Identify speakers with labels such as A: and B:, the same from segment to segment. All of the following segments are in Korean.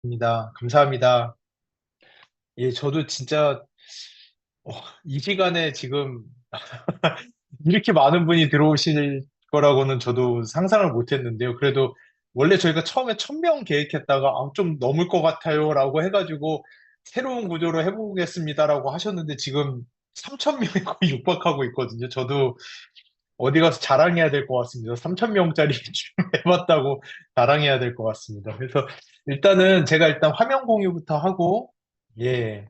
A: 입니다. 감사합니다. 예, 저도 진짜 어, 이 시간에 지금 이렇게 많은 분이 들어오실 거라고는 저도 상상을 못 했는데요. 그래도 원래 저희가 처음에 1,000명 계획했다가 좀 넘을 것 같아요라고 해가지고 새로운 구조로 해보겠습니다라고 하셨는데 지금 3,000명이 거의 육박하고 있거든요. 저도 어디 가서 자랑해야 될 것 같습니다. 3,000명짜리 해봤다고 자랑해야 될 것 같습니다. 그래서 일단은 제가 일단 화면 공유부터 하고, 예,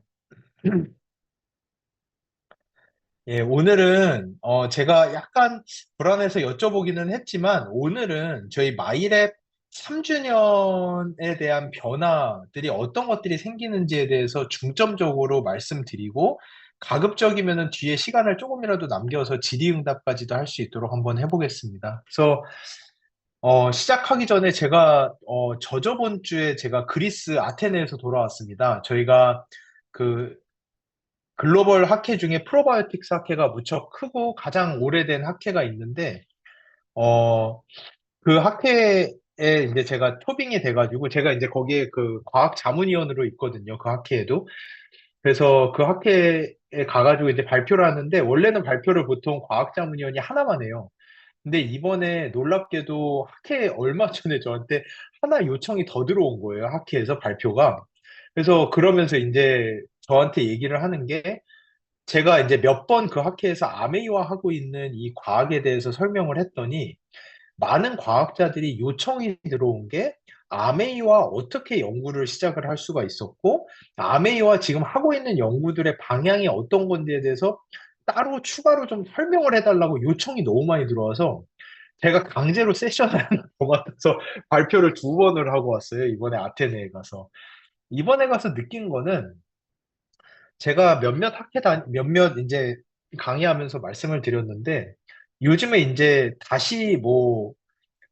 A: 예, 오늘은 제가 약간 불안해서 여쭤보기는 했지만 오늘은 저희 마이랩 3주년에 대한 변화들이 어떤 것들이 생기는지에 대해서 중점적으로 말씀드리고 가급적이면은 뒤에 시간을 조금이라도 남겨서 질의응답까지도 할 수 있도록 한번 해보겠습니다. 그래서 시작하기 전에 제가, 저저번 주에 제가 그리스 아테네에서 돌아왔습니다. 저희가 그 글로벌 학회 중에 프로바이오틱스 학회가 무척 크고 가장 오래된 학회가 있는데, 어, 그 학회에 이제 제가 초빙이 돼가지고, 제가 이제 거기에 그 과학 자문위원으로 있거든요. 그 학회에도. 그래서 그 학회에 가가지고 이제 발표를 하는데, 원래는 발표를 보통 과학 자문위원이 하나만 해요. 근데 이번에 놀랍게도 학회 얼마 전에 저한테 하나 요청이 더 들어온 거예요. 학회에서 발표가. 그래서 그러면서 이제 저한테 얘기를 하는 게 제가 이제 몇 번 그 학회에서 아메이와 하고 있는 이 과학에 대해서 설명을 했더니 많은 과학자들이 요청이 들어온 게 아메이와 어떻게 연구를 시작을 할 수가 있었고 아메이와 지금 하고 있는 연구들의 방향이 어떤 건지에 대해서 따로 추가로 좀 설명을 해달라고 요청이 너무 많이 들어와서 제가 강제로 세션을 하나 더 맡아서 발표를 2번을 하고 왔어요. 이번에 아테네에 가서. 이번에 가서 느낀 거는 제가 몇몇 이제 강의하면서 말씀을 드렸는데 요즘에 이제 다시 뭐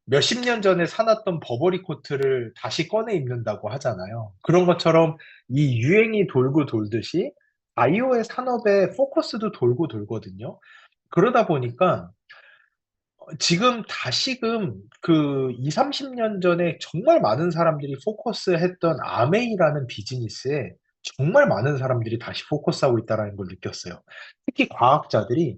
A: 몇십 년 전에 사놨던 버버리 코트를 다시 꺼내 입는다고 하잖아요. 그런 것처럼 이 유행이 돌고 돌듯이 바이오의 산업의 포커스도 돌고 돌거든요. 그러다 보니까 지금 다시금 그 2, 30년 전에 정말 많은 사람들이 포커스했던 아메이라는 비즈니스에 정말 많은 사람들이 다시 포커스하고 있다는 걸 느꼈어요. 특히 과학자들이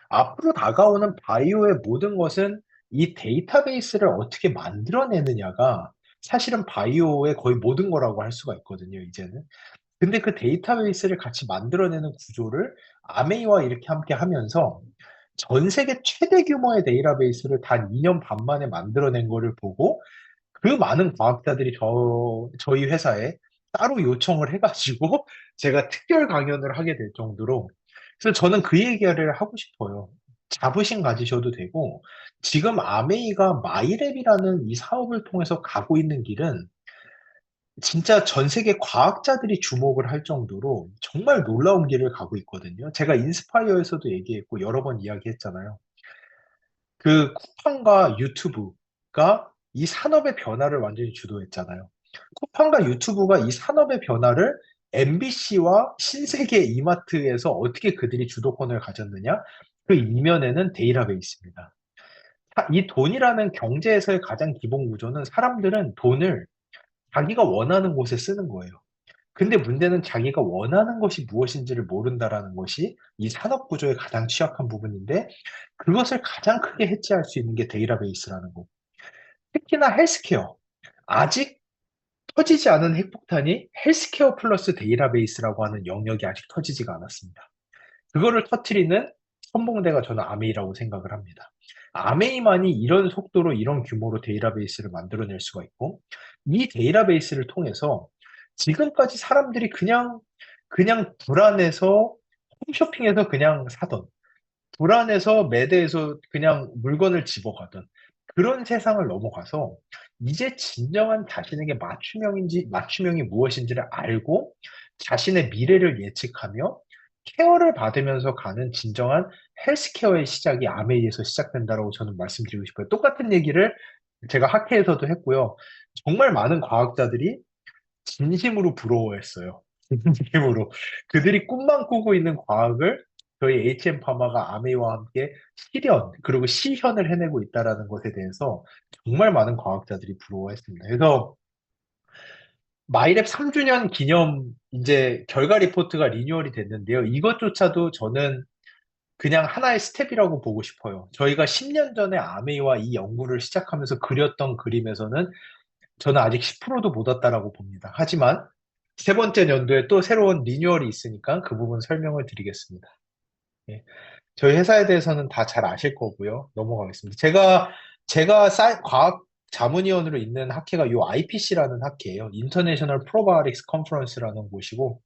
A: 앞으로 다가오는 바이오의 모든 것은 이 데이터베이스를 어떻게 만들어내느냐가 사실은 바이오의 거의 모든 거라고 할 수가 있거든요, 이제는. 근데 그 데이터베이스를 같이 만들어내는 구조를 아메이와 이렇게 함께 하면서 전 세계 최대 규모의 데이터베이스를 단 2년 반 만에 만들어낸 거를 보고 그 많은 과학자들이 저희 회사에 따로 요청을 해가지고 제가 특별 강연을 하게 될 정도로 그래서 저는 그 얘기를 하고 싶어요. 자부심 가지셔도 되고 지금 아메이가 마이랩이라는 이 사업을 통해서 가고 있는 길은 진짜 전 세계 과학자들이 주목을 할 정도로 정말 놀라운 길을 가고 있거든요. 제가 인스파이어에서도 얘기했고 여러 번 이야기했잖아요. 그 쿠팡과 유튜브가 이 산업의 변화를 완전히 주도했잖아요. 쿠팡과 유튜브가 이 산업의 변화를 MBC와 신세계 이마트에서 어떻게 그들이 주도권을 가졌느냐? 그 이면에는 데이터베이스입니다. 이 돈이라는 경제에서의 가장 기본 구조는 사람들은 돈을 자기가 원하는 곳에 쓰는 거예요. 근데 문제는 자기가 원하는 것이 무엇인지를 모른다라는 것이 이 산업 구조의 가장 취약한 부분인데 그것을 가장 크게 해치할 수 있는 게 데이터베이스라는 거. 특히나 헬스케어. 아직 터지지 않은 핵폭탄이 헬스케어 플러스 데이터베이스라고 하는 영역이 아직 터지지가 않았습니다. 그거를 터트리는 선봉대가 저는 아메이라고 생각을 합니다. 아메이만이 이런 속도로 이런 규모로 데이터베이스를 만들어낼 수가 있고 이 데이터베이스를 통해서 지금까지 사람들이 그냥 불안해서 홈쇼핑에서 그냥 사던 불안해서 매대에서 그냥 물건을 집어가던 그런 세상을 넘어가서 이제 진정한 자신에게 맞춤형이 무엇인지를 알고 자신의 미래를 예측하며 케어를 받으면서 가는 진정한 헬스케어의 시작이 아메이에서 시작된다고 저는 말씀드리고 싶어요. 똑같은 얘기를 제가 학회에서도 했고요. 정말 많은 과학자들이 진심으로 부러워했어요. 진심으로. 그들이 꿈만 꾸고 있는 과학을 저희 HM파마가 아메이와 함께 실현, 그리고 시현을 해내고 있다는 것에 대해서 정말 많은 과학자들이 부러워했습니다. 그래서 마이랩 3주년 기념 이제 결과 리포트가 리뉴얼이 됐는데요. 이것조차도 저는 그냥 하나의 스텝이라고 보고 싶어요. 저희가 10년 전에 아메이와 이 연구를 시작하면서 그렸던 그림에서는 저는 아직 10%도 못 왔다라고 봅니다. 하지만 세 번째 연도에 또 새로운 리뉴얼이 있으니까 그 부분 설명을 드리겠습니다. 예. 저희 회사에 대해서는 다 잘 아실 거고요. 넘어가겠습니다. 제가 과학 자문위원으로 있는 학회가 요 IPC라는 학회예요. 인터내셔널 프로바이오틱스 컨퍼런스라는 곳이고,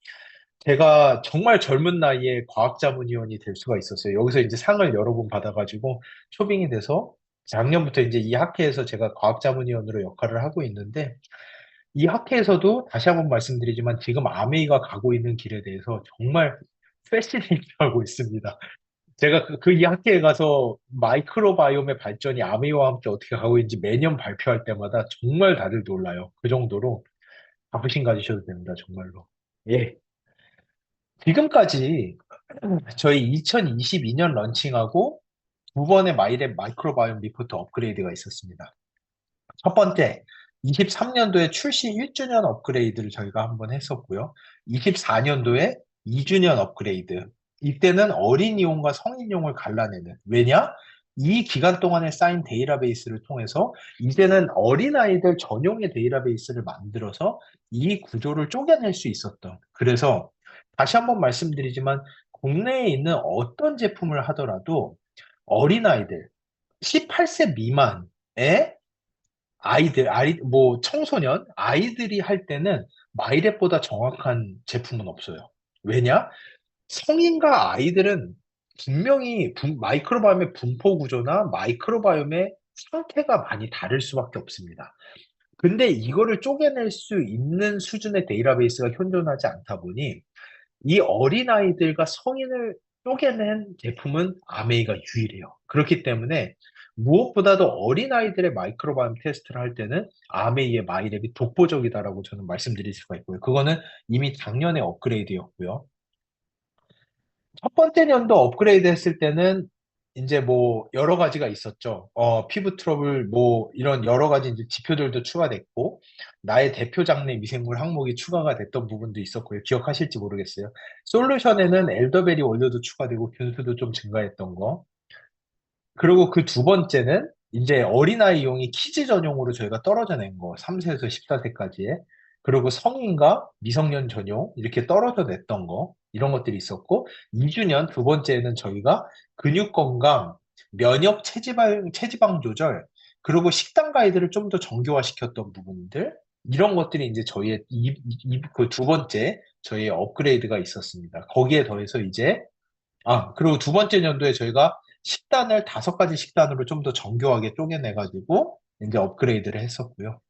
A: 제가 정말 젊은 나이에 과학자문위원이 될 수가 있었어요. 여기서 이제 상을 여러 번 받아가지고 초빙이 돼서 작년부터 이제 이 학회에서 제가 과학자문위원으로 역할을 하고 있는데, 이 학회에서도 다시 한번 말씀드리지만 지금 아메이가 가고 있는 길에 대해서 정말 패시네이트하고 있습니다. 제가 이 학회에 가서 마이크로바이옴의 발전이 아메이와 함께 어떻게 가고 있는지 매년 발표할 때마다 정말 다들 놀라요. 그 정도로 자부심 가지셔도 됩니다. 정말로. 예. 지금까지 저희 2022년 런칭하고 두 번의 마이랩 마이크로바이옴 리포트 업그레이드가 있었습니다. 첫 번째, 23년도에 출시 1주년 업그레이드를 저희가 한번 했었고요. 24년도에 2주년 업그레이드. 이때는 어린이용과 성인용을 갈라내는. 왜냐? 이 기간 동안에 쌓인 데이터베이스를 통해서 이제는 어린아이들 전용의 데이터베이스를 만들어서 이 구조를 쪼개낼 수 있었던. 그래서 다시 한번 말씀드리지만 국내에 있는 어떤 제품을 하더라도 어린아이들 18세 미만의 청소년, 아이들이 할 때는 마이랩보다 정확한 제품은 없어요. 왜냐? 성인과 아이들은 분명히 마이크로바이옴의 분포 구조나 마이크로바이옴의 상태가 많이 다를 수밖에 없습니다. 근데 이거를 쪼개낼 수 있는 수준의 데이터베이스가 현존하지 않다 보니 이 어린아이들과 성인을 쪼개낸 제품은 아메이가 유일해요. 그렇기 때문에 무엇보다도 어린아이들의 마이크로바이옴 테스트를 할 때는 아메이의 마이랩이 독보적이다라고 저는 말씀드릴 수가 있고요. 그거는 이미 작년에 업그레이드였고요. 첫 번째 연도 업그레이드 했을 때는 이제 뭐 여러 가지가 있었죠. 피부 트러블 뭐 이런 여러 가지 이제 지표들도 추가됐고 나의 대표 장내 미생물 항목이 추가가 됐던 부분도 있었고요. 기억하실지 모르겠어요. 솔루션에는 엘더베리 원료도 추가되고 균수도 좀 증가했던 거. 그리고 그 두 번째는 이제 어린아이용이 키즈 전용으로 저희가 떨어져 낸 거, 3세에서 14세까지의. 그리고 성인과 미성년 전용 이렇게 떨어져 냈던 거, 이런 것들이 있었고, 2주년 두 번째는 저희가 근육 건강, 면역 체지방 조절, 그리고 식단 가이드를 좀 더 정교화시켰던 부분들, 이런 것들이 이제 저희의 그 두 번째 저희의 업그레이드가 있었습니다. 거기에 더해서 이제 그리고 두 번째 연도에 저희가 식단을 다섯 가지 식단으로 좀 더 정교하게 쪼개내가지고 이제 업그레이드를 했었고요.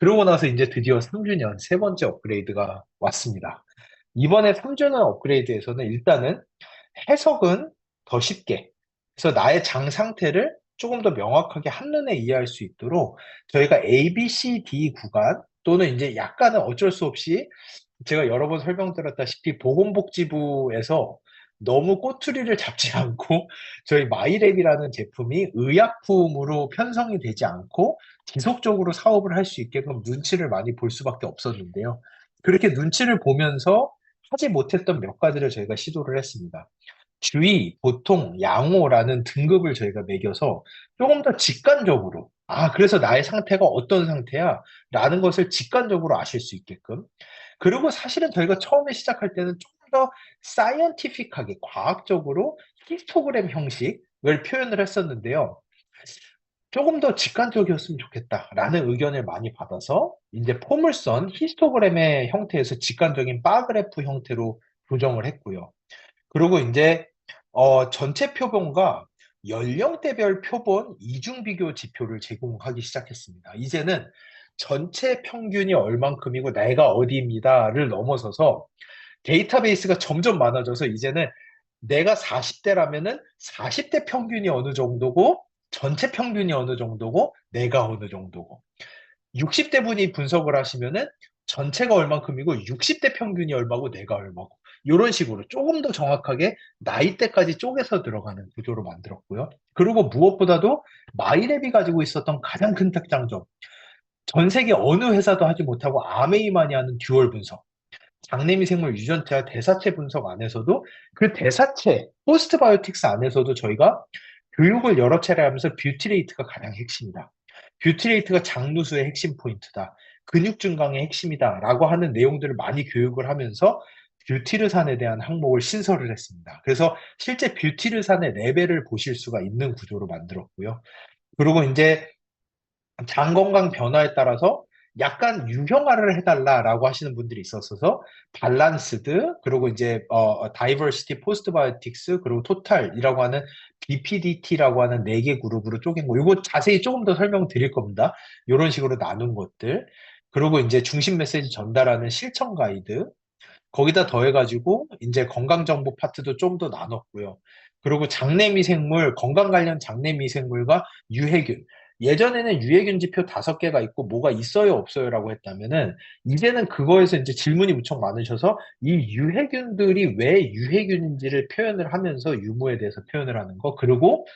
A: 그러고 나서 이제 드디어 3주년 세 번째 업그레이드가 왔습니다. 이번에 3주년 업그레이드에서는 일단은 해석은 더 쉽게, 그래서 나의 장 상태를 조금 더 명확하게 한눈에 이해할 수 있도록 저희가 A, B, C, D 구간 또는 이제 약간은 어쩔 수 없이 제가 여러 번 설명드렸다시피 보건복지부에서 너무 꼬투리를 잡지 않고 저희 마이랩이라는 제품이 의약품으로 편성이 되지 않고 지속적으로 사업을 할 수 있게끔 눈치를 많이 볼 수밖에 없었는데요. 그렇게 눈치를 보면서 하지 못했던 몇 가지를 저희가 시도를 했습니다. 주의, 보통, 양호라는 등급을 저희가 매겨서 조금 더 직관적으로, 그래서 나의 상태가 어떤 상태야? 라는 것을 직관적으로 아실 수 있게끔. 그리고 사실은 저희가 처음에 시작할 때는 조금 더 사이언티픽하게, 과학적으로 히스토그램 형식을 표현을 했었는데요. 조금 더 직관적이었으면 좋겠다라는 의견을 많이 받아서 이제 포물선 히스토그램의 형태에서 직관적인 바그래프 형태로 조정을 했고요. 그리고 이제 전체 표본과 연령대별 표본 이중 비교 지표를 제공하기 시작했습니다. 이제는 전체 평균이 얼만큼이고 내가 어디입니다를 넘어서서 데이터베이스가 점점 많아져서 이제는 내가 40대라면은 40대 평균이 어느 정도고 전체 평균이 어느 정도고 내가 어느 정도고 60대 분이 분석을 하시면은 전체가 얼만큼이고 60대 평균이 얼마고 내가 얼마고 이런 식으로 조금 더 정확하게 나이대까지 쪼개서 들어가는 구조로 만들었고요. 그리고 무엇보다도 마이랩이 가지고 있었던 가장 큰 특장점 전 세계 어느 회사도 하지 못하고 아메이만이 하는 듀얼 분석. 장내미 생물 유전체와 대사체 분석 안에서도 그 대사체, 포스트바이오틱스 안에서도 저희가 교육을 여러 차례 하면서 뷰티레이트가 가장 핵심이다. 뷰티레이트가 장누수의 핵심 포인트다. 근육 증강의 핵심이다. 라고 하는 내용들을 많이 교육을 하면서 뷰티르산에 대한 항목을 신설을 했습니다. 그래서 실제 뷰티르산의 레벨을 보실 수가 있는 구조로 만들었고요. 그리고 이제 장 건강 변화에 따라서 약간 유형화를 해달라라고 하시는 분들이 있었어서 밸런스드 그리고 이제 다이버시티 포스트바이오틱스 그리고 토탈이라고 하는 BPDT라고 하는 네 개 그룹으로 쪼갠 거 이거 자세히 조금 더 설명드릴 겁니다. 이런 식으로 나눈 것들 그리고 이제 중심 메시지 전달하는 실천 가이드 거기다 더해가지고 이제 건강정보 파트도 좀 더 나눴고요. 그리고 장내미생물, 건강 관련 장내미생물과 유해균. 예전에는 유해균 지표 5개가 있고 뭐가 있어요, 없어요라고 했다면은 이제는 그거에서 이제 질문이 무척 많으셔서 이 유해균들이 왜 유해균인지를 표현을 하면서 유무에 대해서 표현을 하는 거. 그리고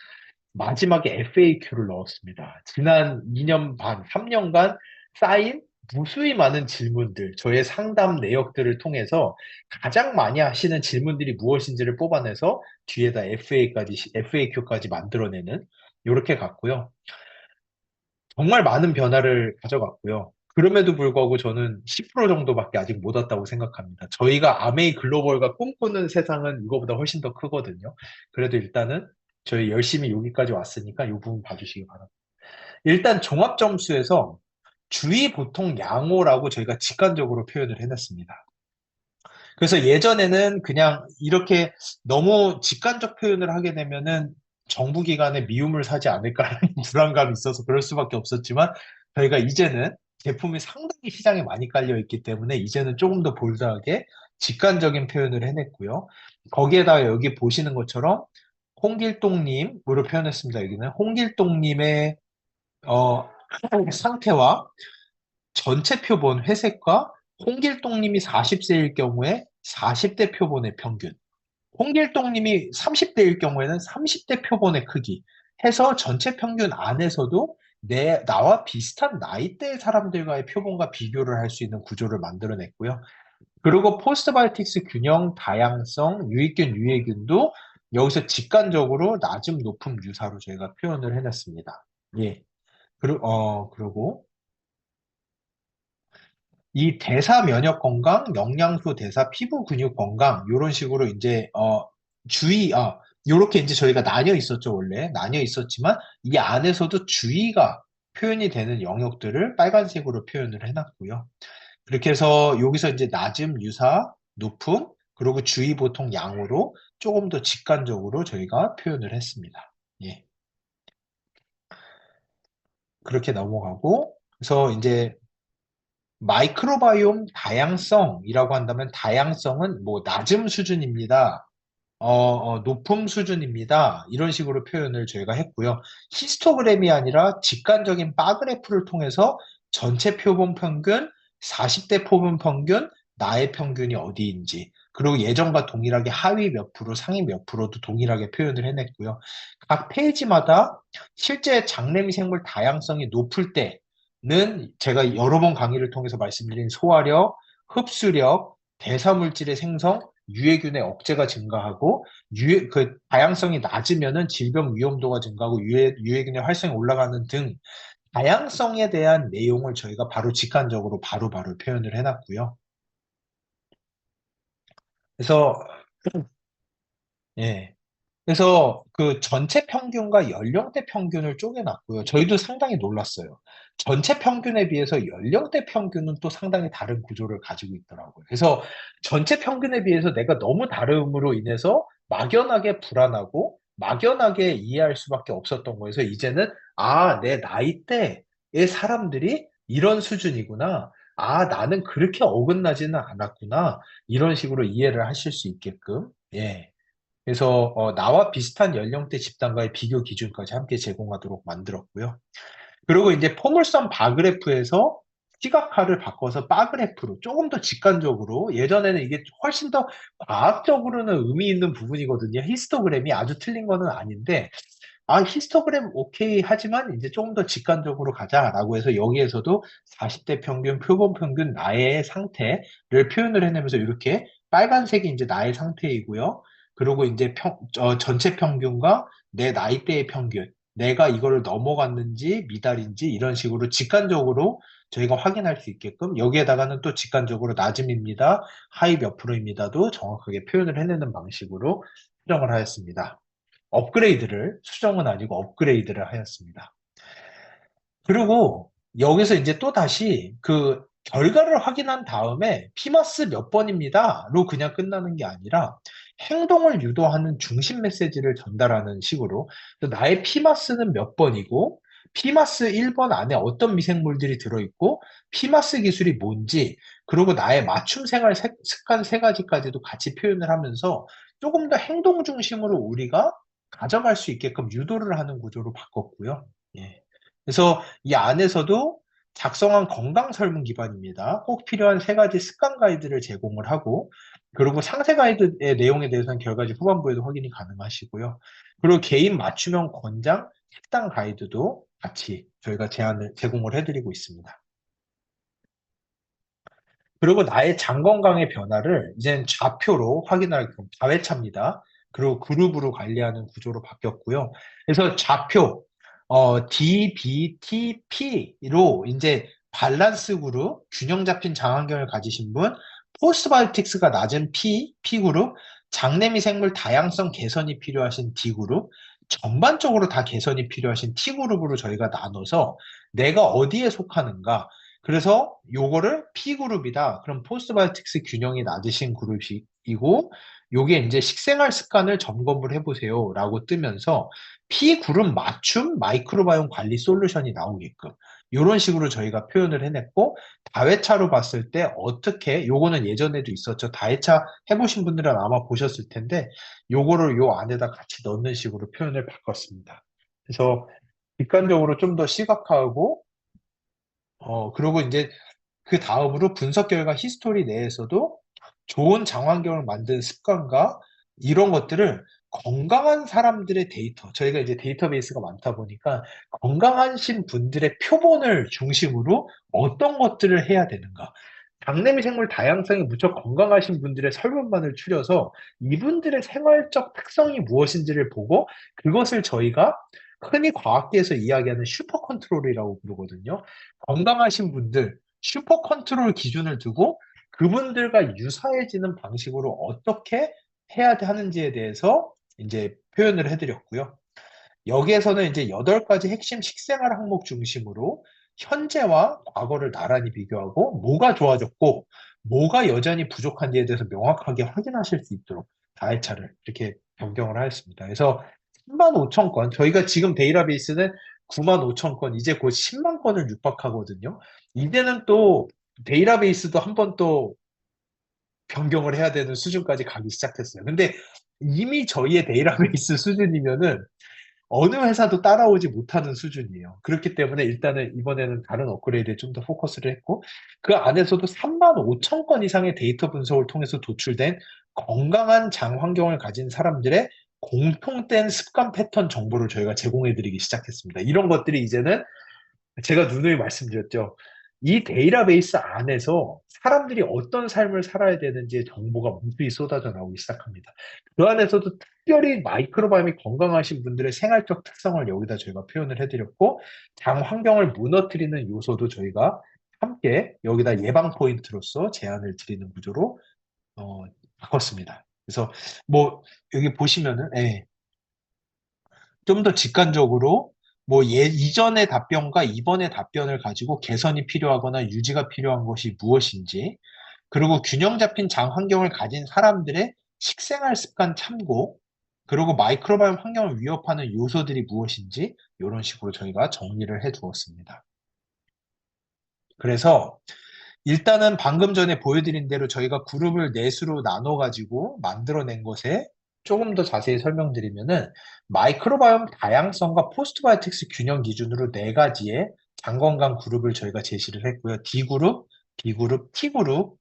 A: 마지막에 FAQ를 넣었습니다. 지난 2년 반, 3년간 쌓인 무수히 많은 질문들, 저의 상담 내역들을 통해서 가장 많이 하시는 질문들이 무엇인지를 뽑아내서 뒤에다 FAQ까지 만들어내는 이렇게 갔고요. 정말 많은 변화를 가져갔고요. 그럼에도 불구하고 저는 10% 정도밖에 아직 못 왔다고 생각합니다. 저희가 아메이 글로벌가 꿈꾸는 세상은 이거보다 훨씬 더 크거든요. 그래도 일단은 저희 열심히 여기까지 왔으니까 이 부분 봐주시기 바랍니다. 일단 종합 점수에서 주의 보통 양호라고 저희가 직관적으로 표현을 해놨습니다. 그래서 예전에는 그냥 이렇게 너무 직관적 표현을 하게 되면은 정부기관에 미움을 사지 않을까라는 불안감이 있어서 그럴 수밖에 없었지만 저희가 이제는 제품이 상당히 시장에 많이 깔려 있기 때문에 이제는 조금 더 볼드하게 직관적인 표현을 해냈고요. 거기에다가 여기 보시는 것처럼 홍길동님으로 표현했습니다. 여기는 홍길동님의 어, 상태와 전체 표본 회색과 홍길동님이 40세일 경우에 40대 표본의 평균, 홍길동님이 30대일 경우에는 30대 표본의 크기 해서 전체 평균 안에서도 나와 비슷한 나이대의 사람들과의 표본과 비교를 할 수 있는 구조를 만들어냈고요. 그리고 포스트바이오틱스 균형, 다양성, 유익균, 유해균도 여기서 직관적으로 낮음, 높음, 유사로 저희가 표현을 해냈습니다. 예. 그리고 이 대사 면역 건강, 영양소 대사, 피부 근육 건강 이런 식으로 이제 요렇게 이제 저희가 나뉘어 있었죠, 원래. 나뉘어 있었지만 이 안에서도 주의가 표현이 되는 영역들을 빨간색으로 표현을 해놨고요. 그렇게 해서 여기서 이제 낮음, 유사, 높음, 그리고 주의 보통 양으로 조금 더 직관적으로 저희가 표현을 했습니다. 예. 그렇게 넘어가고 그래서 이제 마이크로바이옴 다양성이라고 한다면 다양성은 뭐 낮음 수준입니다. 높음 수준입니다. 이런 식으로 표현을 저희가 했고요. 히스토그램이 아니라 직관적인 바그래프를 통해서 전체 표본 평균, 40대 표본 평균, 나의 평균이 어디인지, 그리고 예전과 동일하게 하위 몇 프로, 상위 몇 프로도 동일하게 표현을 해냈고요. 각 페이지마다 실제 장내미 생물 다양성이 높을 때는 제가 여러 번 강의를 통해서 말씀드린 소화력, 흡수력, 대사물질의 생성, 유해균의 억제가 증가하고 그 다양성이 낮으면은 질병 위험도가 증가하고 유해균의 활성이 올라가는 등 다양성에 대한 내용을 저희가 바로 직관적으로 바로바로 표현을 해놨고요. 그래서 예. 그래서 그 전체 평균과 연령대 평균을 쪼개놨고요. 저희도 상당히 놀랐어요. 전체 평균에 비해서 연령대 평균은 또 상당히 다른 구조를 가지고 있더라고요. 그래서 전체 평균에 비해서 내가 너무 다름으로 인해서 막연하게 불안하고 막연하게 이해할 수밖에 없었던 거에서 이제는 내 나이대의 사람들이 이런 수준이구나. 나는 그렇게 어긋나지는 않았구나. 이런 식으로 이해를 하실 수 있게끔. 예. 그래서 나와 비슷한 연령대 집단과의 비교 기준까지 함께 제공하도록 만들었고요. 그리고 이제 포물선 바그래프에서 시각화를 바꿔서 바그래프로 조금 더 직관적으로 예전에는 이게 훨씬 더 과학적으로는 의미 있는 부분이거든요. 히스토그램이 아주 틀린 거는 아닌데 히스토그램 오케이 하지만 이제 조금 더 직관적으로 가자라고 해서 여기에서도 40대 평균, 표본 평균 나의 상태를 표현을 해내면서 이렇게 빨간색이 이제 나의 상태이고요. 그리고 이제 전체 평균과 내 나이대의 평균, 내가 이거를 넘어갔는지 미달인지 이런 식으로 직관적으로 저희가 확인할 수 있게끔 여기에다가는 또 직관적으로 낮음입니다. 하이 몇 프로입니다도 정확하게 표현을 해내는 방식으로 수정을 하였습니다. 업그레이드를, 수정은 아니고 업그레이드를 하였습니다. 그리고 여기서 이제 또 다시 그 결과를 확인한 다음에 피마스 몇 번입니다로 그냥 끝나는 게 아니라 행동을 유도하는 중심 메시지를 전달하는 식으로 나의 피마스는 몇 번이고 피마스 1번 안에 어떤 미생물들이 들어있고 피마스 기술이 뭔지 그리고 나의 맞춤 생활 습관 세 가지까지도 같이 표현을 하면서 조금 더 행동 중심으로 우리가 가져갈 수 있게끔 유도를 하는 구조로 바꿨고요. 예. 그래서 이 안에서도 작성한 건강 설문 기반입니다. 꼭 필요한 세 가지 습관 가이드를 제공을 하고, 그리고 상세 가이드의 내용에 대해서는 결과지 후반부에도 확인이 가능하시고요. 그리고 개인 맞춤형 권장 식단 가이드도 같이 저희가 제공을 해드리고 있습니다. 그리고 나의 장 건강의 변화를 이제는 좌표로 확인하게끔 자회차입니다. 그리고 그룹으로 관리하는 구조로 바뀌었고요. 그래서 좌표, DBTP로 이제 밸런스 그룹, 균형 잡힌 장 환경을 가지신 분, 포스트바이오틱스가 낮은 P그룹, 장내미 생물 다양성 개선이 필요하신 D그룹, 전반적으로 다 개선이 필요하신 T그룹으로 저희가 나눠서 내가 어디에 속하는가, 그래서 요거를 P그룹이다. 그럼 포스트바이오틱스 균형이 낮으신 그룹이고 요게 이제 식생활 습관을 점검을 해보세요 라고 뜨면서 P그룹 맞춤 마이크로바이옴 관리 솔루션이 나오게끔 이런 식으로 저희가 표현을 해냈고 다회차로 봤을 때 어떻게 요거는 예전에도 있었죠. 다회차 해보신 분들은 아마 보셨을 텐데 요거를 요 안에다 같이 넣는 식으로 표현을 바꿨습니다. 그래서 객관적으로 좀 더 시각화하고 그리고 이제 그 다음으로 분석 결과 히스토리 내에서도 좋은 장환경을 만든 습관과 이런 것들을 건강한 사람들의 데이터, 저희가 이제 데이터베이스가 많다 보니까 건강하신 분들의 표본을 중심으로 어떤 것들을 해야 되는가. 장내미 생물 다양성이 무척 건강하신 분들의 설문만을 추려서 이분들의 생활적 특성이 무엇인지를 보고 그것을 저희가 흔히 과학계에서 이야기하는 슈퍼 컨트롤이라고 부르거든요. 건강하신 분들, 슈퍼 컨트롤 기준을 두고 그분들과 유사해지는 방식으로 어떻게 해야 하는지에 대해서 이제 표현을 해드렸고요. 여기에서는 이제 8가지 핵심 식생활 항목 중심으로 현재와 과거를 나란히 비교하고 뭐가 좋아졌고 뭐가 여전히 부족한지에 대해서 명확하게 확인하실 수 있도록 다회차를 이렇게 변경을 하였습니다. 그래서 3만 5천 건, 저희가 지금 데이터베이스는 9만 5천 건, 이제 곧 10만 건을 육박하거든요. 이제는 또 데이터베이스도 한번 또 변경을 해야 되는 수준까지 가기 시작했어요. 근데 이미 저희의 데이터베이스 수준이면은 어느 회사도 따라오지 못하는 수준이에요. 그렇기 때문에 일단은 이번에는 다른 업그레이드에 좀 더 포커스를 했고, 그 안에서도 3만 5천 건 이상의 데이터 분석을 통해서 도출된 건강한 장 환경을 가진 사람들의 공통된 습관 패턴 정보를 저희가 제공해드리기 시작했습니다. 이런 것들이 이제는 제가 누누이 말씀드렸죠. 이 데이터베이스 안에서 사람들이 어떤 삶을 살아야 되는지의 정보가 무수히 쏟아져 나오기 시작합니다. 그 안에서도 특별히 마이크로바이옴이 건강하신 분들의 생활적 특성을 여기다 저희가 표현을 해드렸고, 장 환경을 무너뜨리는 요소도 저희가 함께 여기다 예방 포인트로서 제안을 드리는 구조로 어, 바꿨습니다. 그래서 뭐 여기 보시면은 좀 더 직관적으로 뭐 이전의 답변과 이번의 답변을 가지고 개선이 필요하거나 유지가 필요한 것이 무엇인지, 그리고 균형 잡힌 장 환경을 가진 사람들의 식생활 습관 참고, 그리고 마이크로바이옴 환경을 위협하는 요소들이 무엇인지 이런 식으로 저희가 정리를 해 두었습니다. 그래서 일단은 방금 전에 보여드린 대로 저희가 그룹을 넷으로 나눠가지고 만들어낸 것에 조금 더 자세히 설명드리면은 마이크로바이옴 다양성과 포스트바이오틱스 균형 기준으로 4가지의 장건강 그룹을 저희가 제시를 했고요. D그룹, B그룹, T그룹,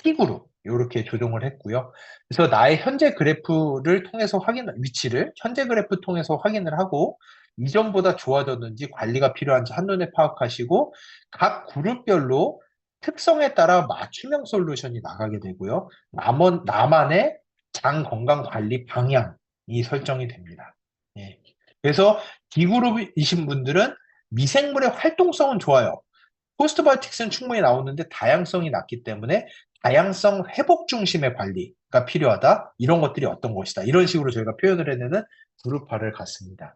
A: P그룹 이렇게 조정을 했고요. 그래서 나의 현재 그래프를 통해서 위치를 현재 그래프 통해서 확인을 하고 이전보다 좋아졌는지 관리가 필요한지 한눈에 파악하시고 각 그룹별로 특성에 따라 맞춤형 솔루션이 나가게 되고요. 나만의 장 건강 관리 방향이 설정이 됩니다. 예. 그래서 D그룹이신 분들은 미생물의 활동성은 좋아요. 포스트바이오틱스는 충분히 나오는데 다양성이 낮기 때문에 다양성 회복 중심의 관리가 필요하다. 이런 것들이 어떤 것이다. 이런 식으로 저희가 표현을 해내는 그룹화를 갖습니다.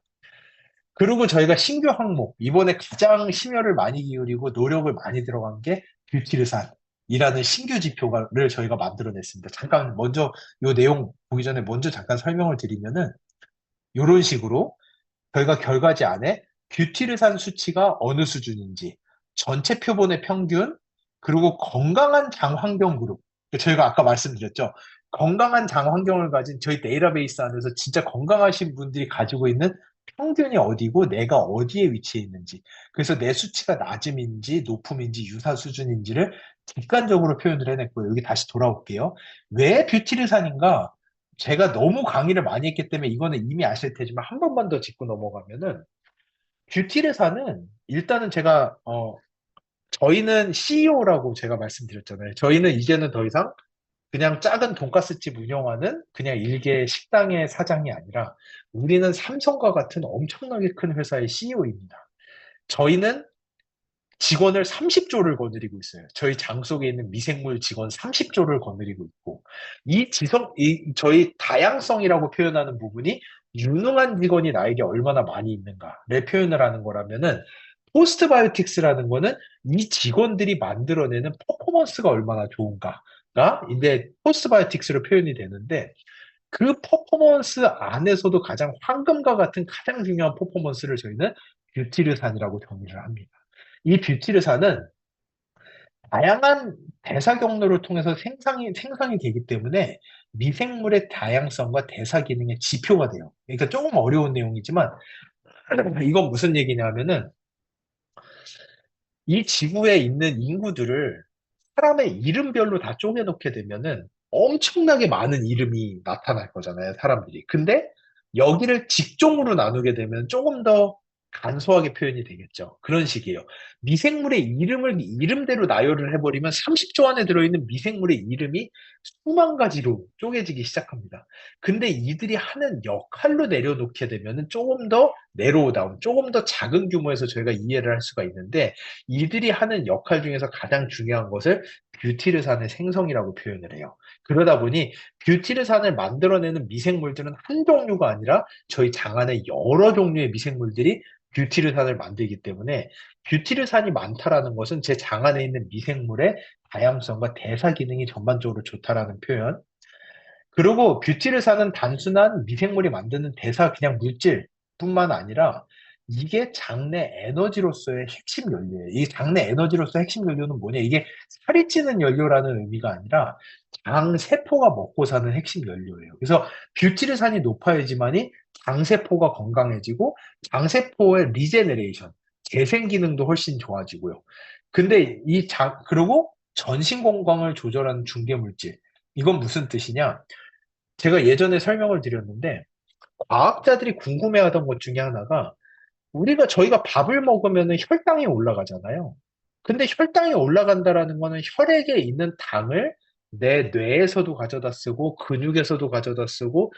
A: 그리고 저희가 신규 항목, 이번에 가장 심혈을 많이 기울이고 노력을 많이 들어간 게 뷰티르산이라는 신규 지표를 저희가 만들어냈습니다. 잠깐 먼저 이 내용 보기 전에 먼저 잠깐 설명을 드리면은 이런 식으로 저희가 결과지 안에 뷰티르산 수치가 어느 수준인지, 전체 표본의 평균, 그리고 건강한 장 환경 그룹. 저희가 아까 말씀드렸죠. 건강한 장 환경을 가진 저희 데이터베이스 안에서 진짜 건강하신 분들이 가지고 있는 평균이 어디고 내가 어디에 위치해 있는지. 그래서 내 수치가 낮음인지 높음인지 유사 수준인지를 객관적으로 표현을 해냈고요. 여기 다시 돌아올게요. 왜 뷰티르산인가? 제가 너무 강의를 많이 했기 때문에 이거는 이미 아실 테지만 한 번만 더 짚고 넘어가면은 뷰티르사는 일단은 제가 저희는 CEO라고 제가 말씀드렸잖아요. 저희는 이제는 더 이상 그냥 작은 돈가스집 운영하는 그냥 일개 식당의 사장이 아니라 우리는 삼성과 같은 엄청나게 큰 회사의 CEO입니다. 저희는 직원을 30조를 거느리고 있어요. 저희 장 속에 있는 미생물 직원 30조를 거느리고 있고, 저희 다양성이라고 표현하는 부분이 유능한 직원이 나에게 얼마나 많이 있는가를 표현을 하는 거라면은, 포스트바이오틱스라는 거는 이 직원들이 만들어내는 퍼포먼스가 얼마나 좋은가가 이제 포스트바이오틱스로 표현이 되는데, 그 퍼포먼스 안에서도 가장 황금과 같은 가장 중요한 퍼포먼스를 저희는 뷰티르산이라고 정의를 합니다. 이 뷰티르산은 다양한 대사 경로를 통해서 생성이 되기 때문에 미생물의 다양성과 대사 기능의 지표가 돼요. 그러니까 조금 어려운 내용이지만 이건 무슨 얘기냐면은 이 지구에 있는 인구들을 사람의 이름별로 다 쪼개놓게 되면은 엄청나게 많은 이름이 나타날 거잖아요, 사람들이. 근데 여기를 직종으로 나누게 되면 조금 더 간소하게 표현이 되겠죠. 그런 식이에요. 미생물의 이름을 이름대로 나열을 해버리면 30조 안에 들어있는 미생물의 이름이 수만 가지로 쪼개지기 시작합니다. 근데 이들이 하는 역할로 내려놓게 되면은 조금 더 내로우 다운, 조금 더 작은 규모에서 저희가 이해를 할 수가 있는데 이들이 하는 역할 중에서 가장 중요한 것을 뷰티르산의 생성이라고 표현을 해요. 그러다 보니 뷰티르산을 만들어내는 미생물들은 한 종류가 아니라 저희 장 안에 여러 종류의 미생물들이 뷰티르산을 만들기 때문에 뷰티르산이 많다라는 것은 제 장 안에 있는 미생물의 다양성과 대사 기능이 전반적으로 좋다라는 표현. 그리고 뷰티르산은 단순한 미생물이 만드는 대사 그냥 물질뿐만 아니라 이게 장내 에너지로서의 핵심 연료예요. 이 장내 에너지로서의 핵심 연료는 뭐냐? 이게 살이 찌는 연료라는 의미가 아니라 장 세포가 먹고 사는 핵심 연료예요. 그래서 뷰티르산이 높아야지만이 장 세포가 건강해지고 장 세포의 리제네레이션, 재생 기능도 훨씬 좋아지고요. 근데 그리고 전신 건강을 조절하는 중개 물질. 이건 무슨 뜻이냐? 제가 예전에 설명을 드렸는데 과학자들이 궁금해하던 것 중에 하나가 저희가 밥을 먹으면 혈당이 올라가잖아요. 근데 혈당이 올라간다라는 거는 혈액에 있는 당을 내 뇌에서도 가져다 쓰고 근육에서도 가져다 쓰고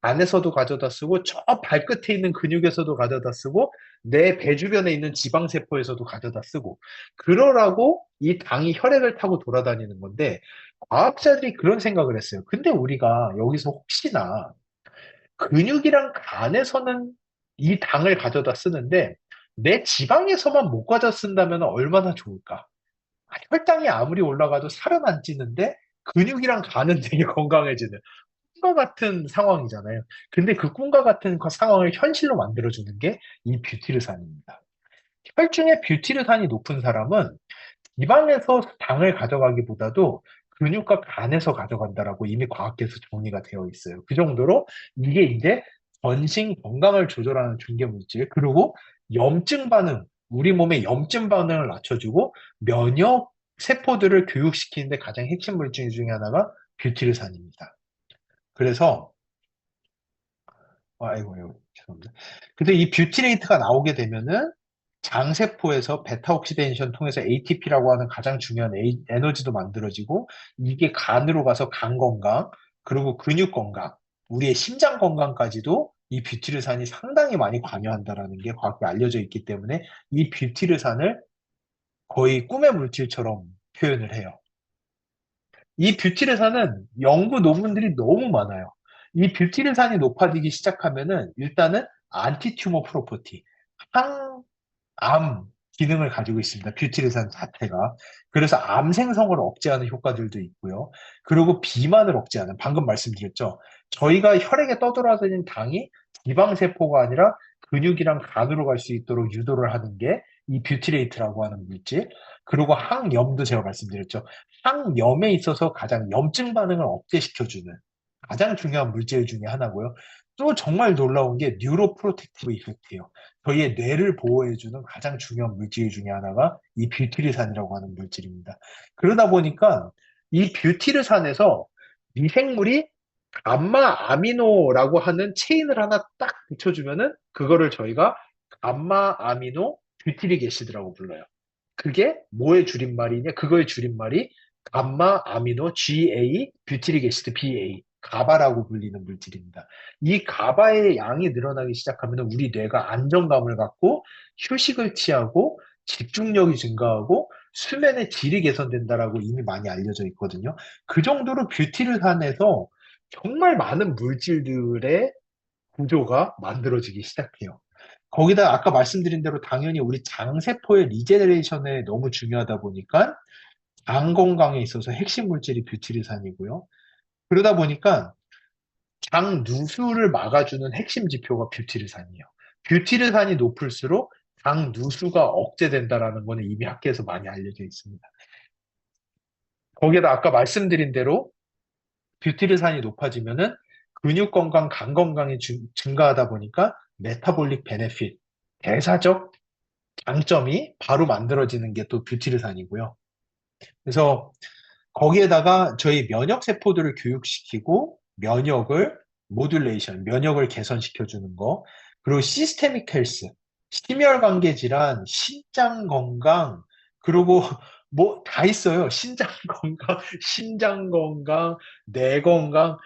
A: 안에서도 가져다 쓰고 저 발끝에 있는 근육에서도 가져다 쓰고 내 배 주변에 있는 지방세포에서도 가져다 쓰고 그러라고 이 당이 혈액을 타고 돌아다니는 건데 과학자들이 그런 생각을 했어요. 근데 우리가 여기서 혹시나 근육이랑 간에서는 이 당을 가져다 쓰는데 내 지방에서만 못 가져 쓴다면 얼마나 좋을까? 혈당이 아무리 올라가도 살은 안 찌는데 근육이랑 간은 되게 건강해지는 꿈과 같은 상황이잖아요. 근데 그 꿈과 같은 상황을 현실로 만들어주는 게 이 뷰티르산입니다. 혈중에 뷰티르산이 높은 사람은 지방에서 당을 가져가기보다도 근육과 간에서 가져간다라고 이미 과학계에서 정리가 되어 있어요. 그 정도로 이게 이제 전신 건강을 조절하는 중개 물질, 그리고 염증 반응, 우리 몸의 염증 반응을 낮춰주고 면역 세포들을 교육시키는데 가장 핵심 물질 중에 하나가 뷰티르산입니다. 그래서 아이고, 죄송합니다. 근데 이 뷰티레이트가 나오게 되면은 장세포에서 베타 옥시데이션 통해서 ATP라고 하는 가장 중요한 에너지도 만들어지고 이게 간으로 가서 간 건강, 그리고 근육 건강, 우리의 심장 건강까지도 이 뷰티르산이 상당히 많이 관여한다라는 게 과학에 알려져 있기 때문에 이 뷰티르산을 거의 꿈의 물질처럼 표현을 해요. 이 뷰티르산은 연구 논문들이 너무 많아요. 이 뷰티르산이 높아지기 시작하면은 일단은 안티튜머 프로퍼티, 항암 기능을 가지고 있습니다. 뷰티르산 자체가. 그래서 암 생성을 억제하는 효과들도 있고요. 그리고 비만을 억제하는, 방금 말씀드렸죠. 저희가 혈액에 떠돌아다니는 당이 지방세포가 아니라 근육이랑 간으로 갈 수 있도록 유도를 하는 게 이 뷰티레이트라고 하는 물질. 그리고 항염도 제가 말씀드렸죠. 항염에 있어서 가장 염증 반응을 억제시켜주는 가장 중요한 물질 중에 하나고요. 또 정말 놀라운 게 뉴로프로텍티브 이펙트예요. 저희의 뇌를 보호해주는 가장 중요한 물질 중에 하나가 이 뷰티르산이라고 하는 물질입니다. 그러다 보니까 이 뷰티르산에서 미생물이 감마 아미노라고 하는 체인을 하나 딱 붙여주면은 그거를 저희가 감마 아미노 뷰티릭 애시드라고 불러요. 그게 뭐의 줄임말이냐? 그거의 줄임말이 감마 아미노 GA 뷰티릭 애시드 BA 가바라고 불리는 물질입니다. 이 가바의 양이 늘어나기 시작하면 우리 뇌가 안정감을 갖고 휴식을 취하고 집중력이 증가하고 수면의 질이 개선된다라고 이미 많이 알려져 있거든요. 그 정도로 뷰티르산에서 정말 많은 물질들의 구조가 만들어지기 시작해요. 거기다 아까 말씀드린 대로 당연히 우리 장세포의 리제네레이션에 너무 중요하다 보니까 장 건강에 있어서 핵심 물질이 뷰티르산이고요. 그러다 보니까 장 누수를 막아주는 핵심 지표가 뷰티르산이에요. 뷰티르산이 높을수록 장 누수가 억제된다라는 거는 이미 학계에서 많이 알려져 있습니다. 거기에다 아까 말씀드린 대로 뷰티르산이 높아지면은 근육 건강, 간 건강이 증가하다 보니까 메타볼릭 베네핏, 대사적 장점이 바로 만들어지는 게 또 뷰티르산이고요. 그래서 거기에다가 저희 면역 세포들을 교육시키고 면역을 모듈레이션, 면역을 개선시켜 주는 거, 그리고 시스테믹 헬스, 심혈관계 질환, 신장 건강, 그리고 뭐 다 있어요. 신장 건강, 심장 건강, 뇌 건강.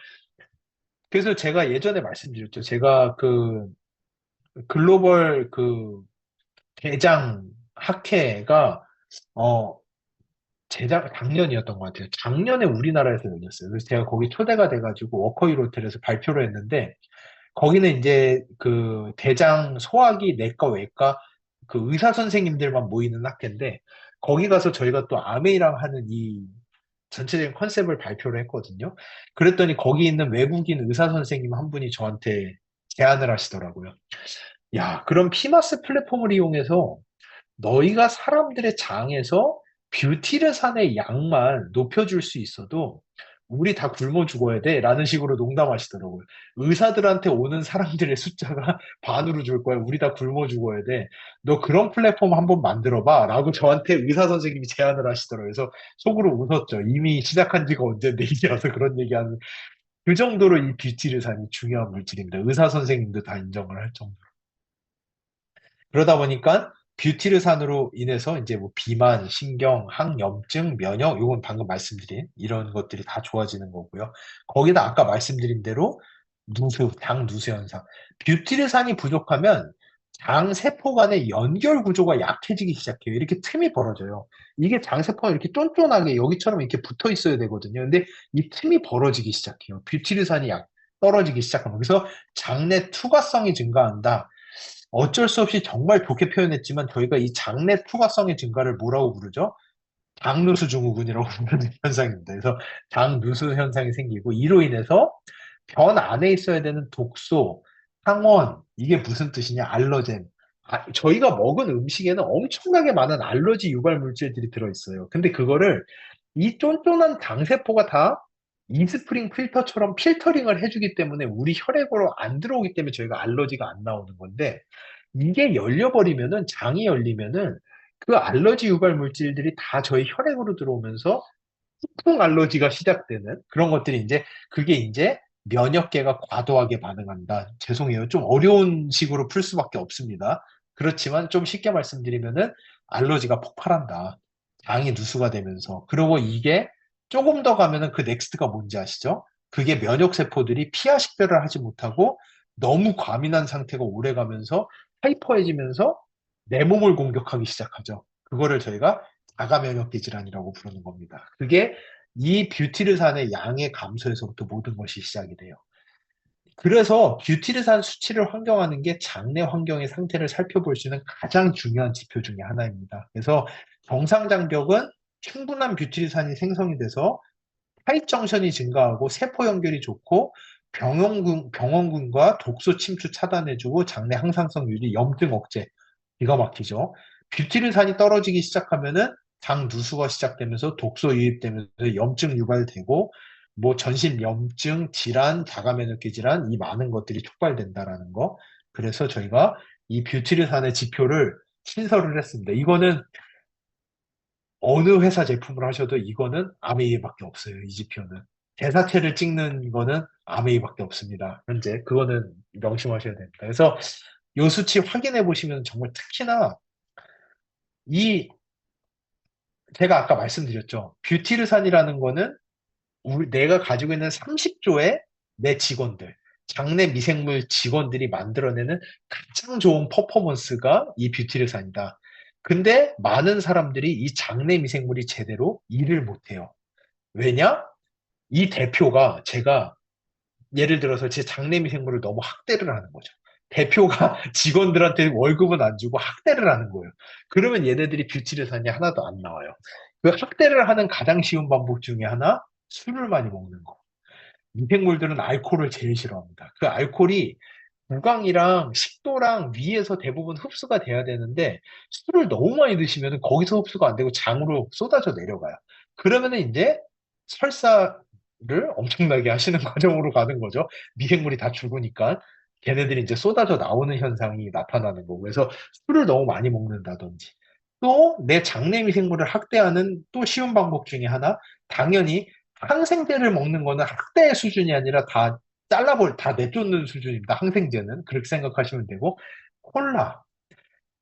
A: 그래서 제가 예전에 말씀드렸죠. 제가 그 글로벌 그 대장 학회가 어 작년이었던 것 같아요. 작년에 우리나라에서 열렸어요. 그래서 제가 거기 초대가 돼가지고 워커힐 호텔에서 발표를 했는데 거기는 이제 그 대장 소화기 내과 외과 그 의사 선생님들만 모이는 학회인데 거기 가서 저희가 또 아메이랑 하는 이 전체적인 컨셉을 발표를 했거든요. 그랬더니 거기 있는 외국인 의사 선생님 한 분이 저한테 제안을 하시더라고요. 야, 그럼 피마스 플랫폼을 이용해서 너희가 사람들의 장에서 뷰티르산의 양만 높여줄 수 있어도 우리 다 굶어 죽어야 돼 라는 식으로 농담하시더라고요. 의사들한테 오는 사람들의 숫자가 반으로 줄 거야. 우리 다 굶어 죽어야 돼. 너 그런 플랫폼 한번 만들어 봐 라고 저한테 의사 선생님이 제안을 하시더라고요. 그래서 속으로 웃었죠. 이미 시작한 지가 언젠데 이제 와서 그런 얘기하는 그 정도로 이 뷰티르산이 중요한 물질입니다. 의사 선생님도 다 인정을 할 정도로. 그러다 보니까 뷰티르산으로 인해서 이제 뭐 비만, 신경, 항염증, 면역, 요건 방금 말씀드린 이런 것들이 다 좋아지는 거고요. 거기다 아까 말씀드린 대로 누수, 장 누수 현상. 뷰티르산이 부족하면 장 세포 간의 연결 구조가 약해지기 시작해요. 이렇게 틈이 벌어져요. 이게 장 세포가 이렇게 쫀쫀하게 여기처럼 이렇게 붙어 있어야 되거든요. 근데 이 틈이 벌어지기 시작해요. 뷰티르산이 떨어지기 시작하면. 그래서 장내 투과성이 증가한다. 어쩔 수 없이 정말 좋게 표현했지만 저희가 이 장내 투과성의 증가를 뭐라고 부르죠? 장누수 증후군이라고 부르는 현상입니다. 그래서 장누수 현상이 생기고 이로 인해서 변 안에 있어야 되는 독소, 항원, 이게 무슨 뜻이냐? 알러젠. 저희가 먹은 음식에는 엄청나게 많은 알러지 유발 물질들이 들어있어요. 근데 그거를 이 쫀쫀한 장세포가 다 이스프링 필터처럼 필터링을 해주기 때문에 우리 혈액으로 안 들어오기 때문에 저희가 알러지가 안 나오는 건데 이게 열려버리면은 장이 열리면은 그 알러지 유발 물질들이 다 저희 혈액으로 들어오면서 폭풍 알러지가 시작되는 그런 것들이 이제 그게 이제 면역계가 과도하게 반응한다. 죄송해요. 좀 어려운 식으로 풀 수밖에 없습니다. 그렇지만 좀 쉽게 말씀드리면은 알러지가 폭발한다. 장이 누수가 되면서. 그리고 이게 조금 더 가면은 그 넥스트가 뭔지 아시죠? 그게 면역세포들이 피하 식별을 하지 못하고 너무 과민한 상태가 오래 가면서 하이퍼해지면서 내 몸을 공격하기 시작하죠. 그거를 저희가 자가 면역계 질환이라고 부르는 겁니다. 그게 이 뷰티르산의 양의 감소에서부터 모든 것이 시작이 돼요. 그래서 뷰티르산 수치를 환경하는 게 장내 환경의 상태를 살펴볼 수 있는 가장 중요한 지표 중에 하나입니다. 그래서 정상 장벽은 충분한 뷰티르산이 생성이 돼서 타입 정션이 증가하고 세포 연결이 좋고 병원균과 독소 침투 차단해주고 장내 항상성 유지, 염증 억제, 기가 막히죠. 뷰티르산이 떨어지기 시작하면은 장 누수가 시작되면서 독소 유입되면서 염증 유발되고 뭐 전신 염증, 질환, 자가 면역계 질환 이 많은 것들이 촉발된다라는 거. 그래서 저희가 이 뷰티르산의 지표를 신설을 했습니다. 이거는 어느 회사 제품을 하셔도 이거는 아메이밖에 없어요. 이 지표는. 대사체를 찍는 거는 아메이밖에 없습니다. 현재 그거는 명심하셔야 됩니다. 그래서 요 수치 확인해 보시면 정말 특히나 이 제가 아까 말씀드렸죠. 뷰티르산이라는 거는 내가 가지고 있는 30조의 내 직원들, 장내 미생물 직원들이 만들어내는 가장 좋은 퍼포먼스가 이 뷰티르산이다. 근데 많은 사람들이 이 장내 미생물이 제대로 일을 못해요. 왜냐? 이 대표가 제가 예를 들어서 제 장내미생물을 너무 학대를 하는 거죠. 대표가 직원들한테 월급은 안 주고 학대를 하는 거예요. 그러면 얘네들이 뷰티르산이 하나도 안 나와요. 그 학대를 하는 가장 쉬운 방법 중에 하나, 술을 많이 먹는 거. 미생물들은 알코올을 제일 싫어합니다. 그 알코올이 구강이랑 식도랑 위에서 대부분 흡수가 돼야 되는데 술을 너무 많이 드시면 거기서 흡수가 안 되고 장으로 쏟아져 내려가요. 그러면은 이제 설사를 엄청나게 하시는 과정으로 가는 거죠. 미생물이 다 죽으니까 걔네들이 이제 쏟아져 나오는 현상이 나타나는 거고 그래서 술을 너무 많이 먹는다든지 또 내 장내 미생물을 학대하는 또 쉬운 방법 중에 하나 당연히 항생제를 먹는 거는 학대의 수준이 아니라 다 내쫓는 수준입니다. 항생제는. 그렇게 생각하시면 되고, 콜라,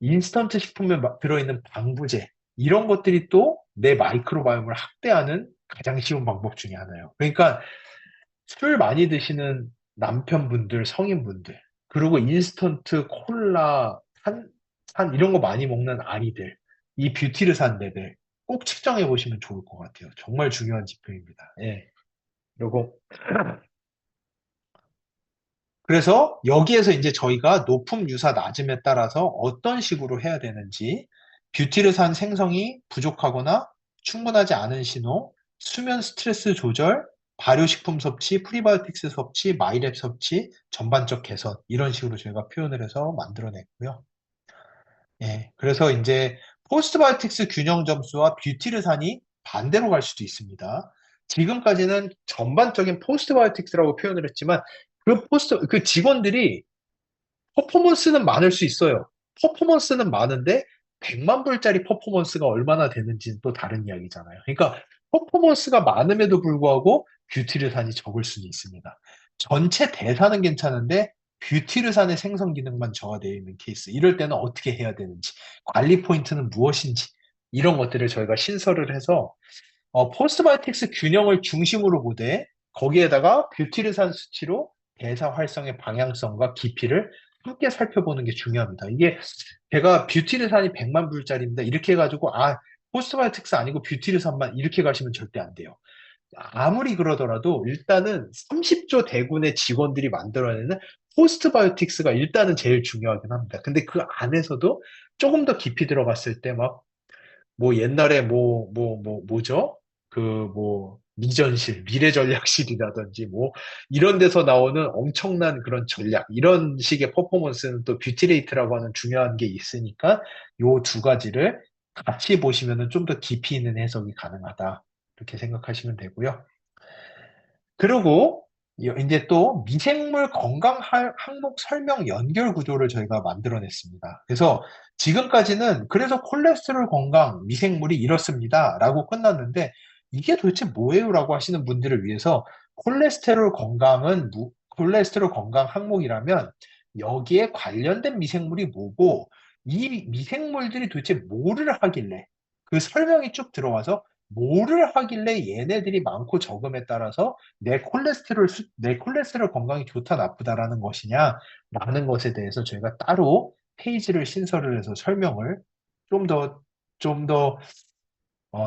A: 인스턴트 식품에 들어있는 방부제, 이런 것들이 또 내 마이크로바이옴을 학대하는 가장 쉬운 방법 중에 하나예요. 그러니까 술 많이 드시는 남편분들, 성인분들, 그리고 인스턴트 콜라, 이런 거 많이 먹는 아이들, 이 뷰티르산 레벨 꼭 측정해 보시면 좋을 것 같아요. 정말 중요한 지표입니다. 예. 그리고 그래서 여기에서 이제 저희가 높음, 유사, 낮음에 따라서 어떤 식으로 해야 되는지, 뷰티르산 생성이 부족하거나 충분하지 않은 신호, 수면 스트레스 조절, 발효식품 섭취, 프리바이오틱스 섭취, 마이랩 섭취, 전반적 개선, 이런 식으로 저희가 표현을 해서 만들어냈고요. 예, 그래서 이제 포스트바이오틱스 균형 점수와 뷰티르산이 반대로 갈 수도 있습니다. 지금까지는 전반적인 포스트바이오틱스라고 표현을 했지만 그 직원들이 퍼포먼스는 많을 수 있어요. 퍼포먼스는 많은데 100만 불짜리 퍼포먼스가 얼마나 되는지는 또 다른 이야기잖아요. 그러니까 퍼포먼스가 많음에도 불구하고 뷰티르산이 적을 수는 있습니다. 전체 대사는 괜찮은데 뷰티르산의 생성 기능만 저하되어 있는 케이스. 이럴 때는 어떻게 해야 되는지, 관리 포인트는 무엇인지 이런 것들을 저희가 신설을 해서 포스트바이오틱스 균형을 중심으로 보되 거기에다가 뷰티르산 수치로 대사 활성의 방향성과 깊이를 함께 살펴보는 게 중요합니다. 이게 제가 뷰티르산이 100만 불짜리입니다. 이렇게 해가지고 포스트바이오틱스 아니고 뷰티르산만 이렇게 가시면 절대 안 돼요. 아무리 그러더라도 일단은 30조 대군의 직원들이 만들어내는 포스트바이오틱스가 일단은 제일 중요하긴 합니다. 근데 그 안에서도 조금 더 깊이 들어갔을 때 뭐 옛날에 뭐죠? 그 뭐 미전실, 미래전략실이라든지 뭐 이런 데서 나오는 엄청난 그런 전략, 이런 식의 퍼포먼스는 또 뷰티레이트라고 하는 중요한 게 있으니까 요 두 가지를 같이 보시면은 좀 더 깊이 있는 해석이 가능하다. 이렇게 생각하시면 되고요. 그리고 이제 또 미생물 건강 항목 설명 연결 구조를 저희가 만들어냈습니다. 그래서 지금까지는 그래서 콜레스테롤 건강 미생물이 이렇습니다. 라고 끝났는데 이게 도대체 뭐예요? 라고 하시는 분들을 위해서 콜레스테롤 건강 항목이라면 여기에 관련된 미생물이 뭐고 이 미생물들이 도대체 뭐를 하길래 그 설명이 쭉 들어와서 뭐를 하길래 얘네들이 많고 적음에 따라서 내 콜레스테롤 건강이 좋다 나쁘다라는 것이냐라는 것에 대해서 저희가 따로 페이지를 신설을 해서 설명을 좀 더, 좀 더,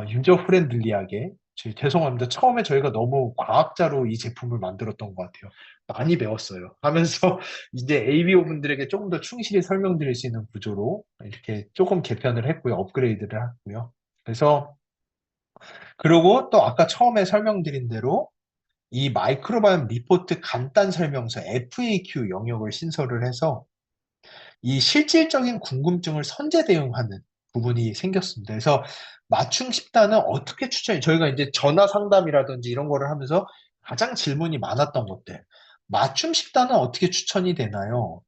A: 유저 프렌들리하게, 죄송합니다. 처음에 저희가 너무 과학자로 이 제품을 만들었던 것 같아요. 많이 배웠어요. 하면서 이제 ABO 분들에게 조금 더 충실히 설명드릴 수 있는 구조로 이렇게 조금 개편을 했고요. 업그레이드를 했고요. 그래서, 그리고 또 아까 처음에 설명드린 대로 이 마이크로바이옴 리포트 간단 설명서 FAQ 영역을 신설을 해서 이 실질적인 궁금증을 선제 대응하는 부분이 생겼습니다. 그래서 맞춤 식단은 어떻게 저희가 이제 전화 상담이라든지 이런 거를 하면서 가장 질문이 많았던 것들. 맞춤 식단은 어떻게 추천이 되나요?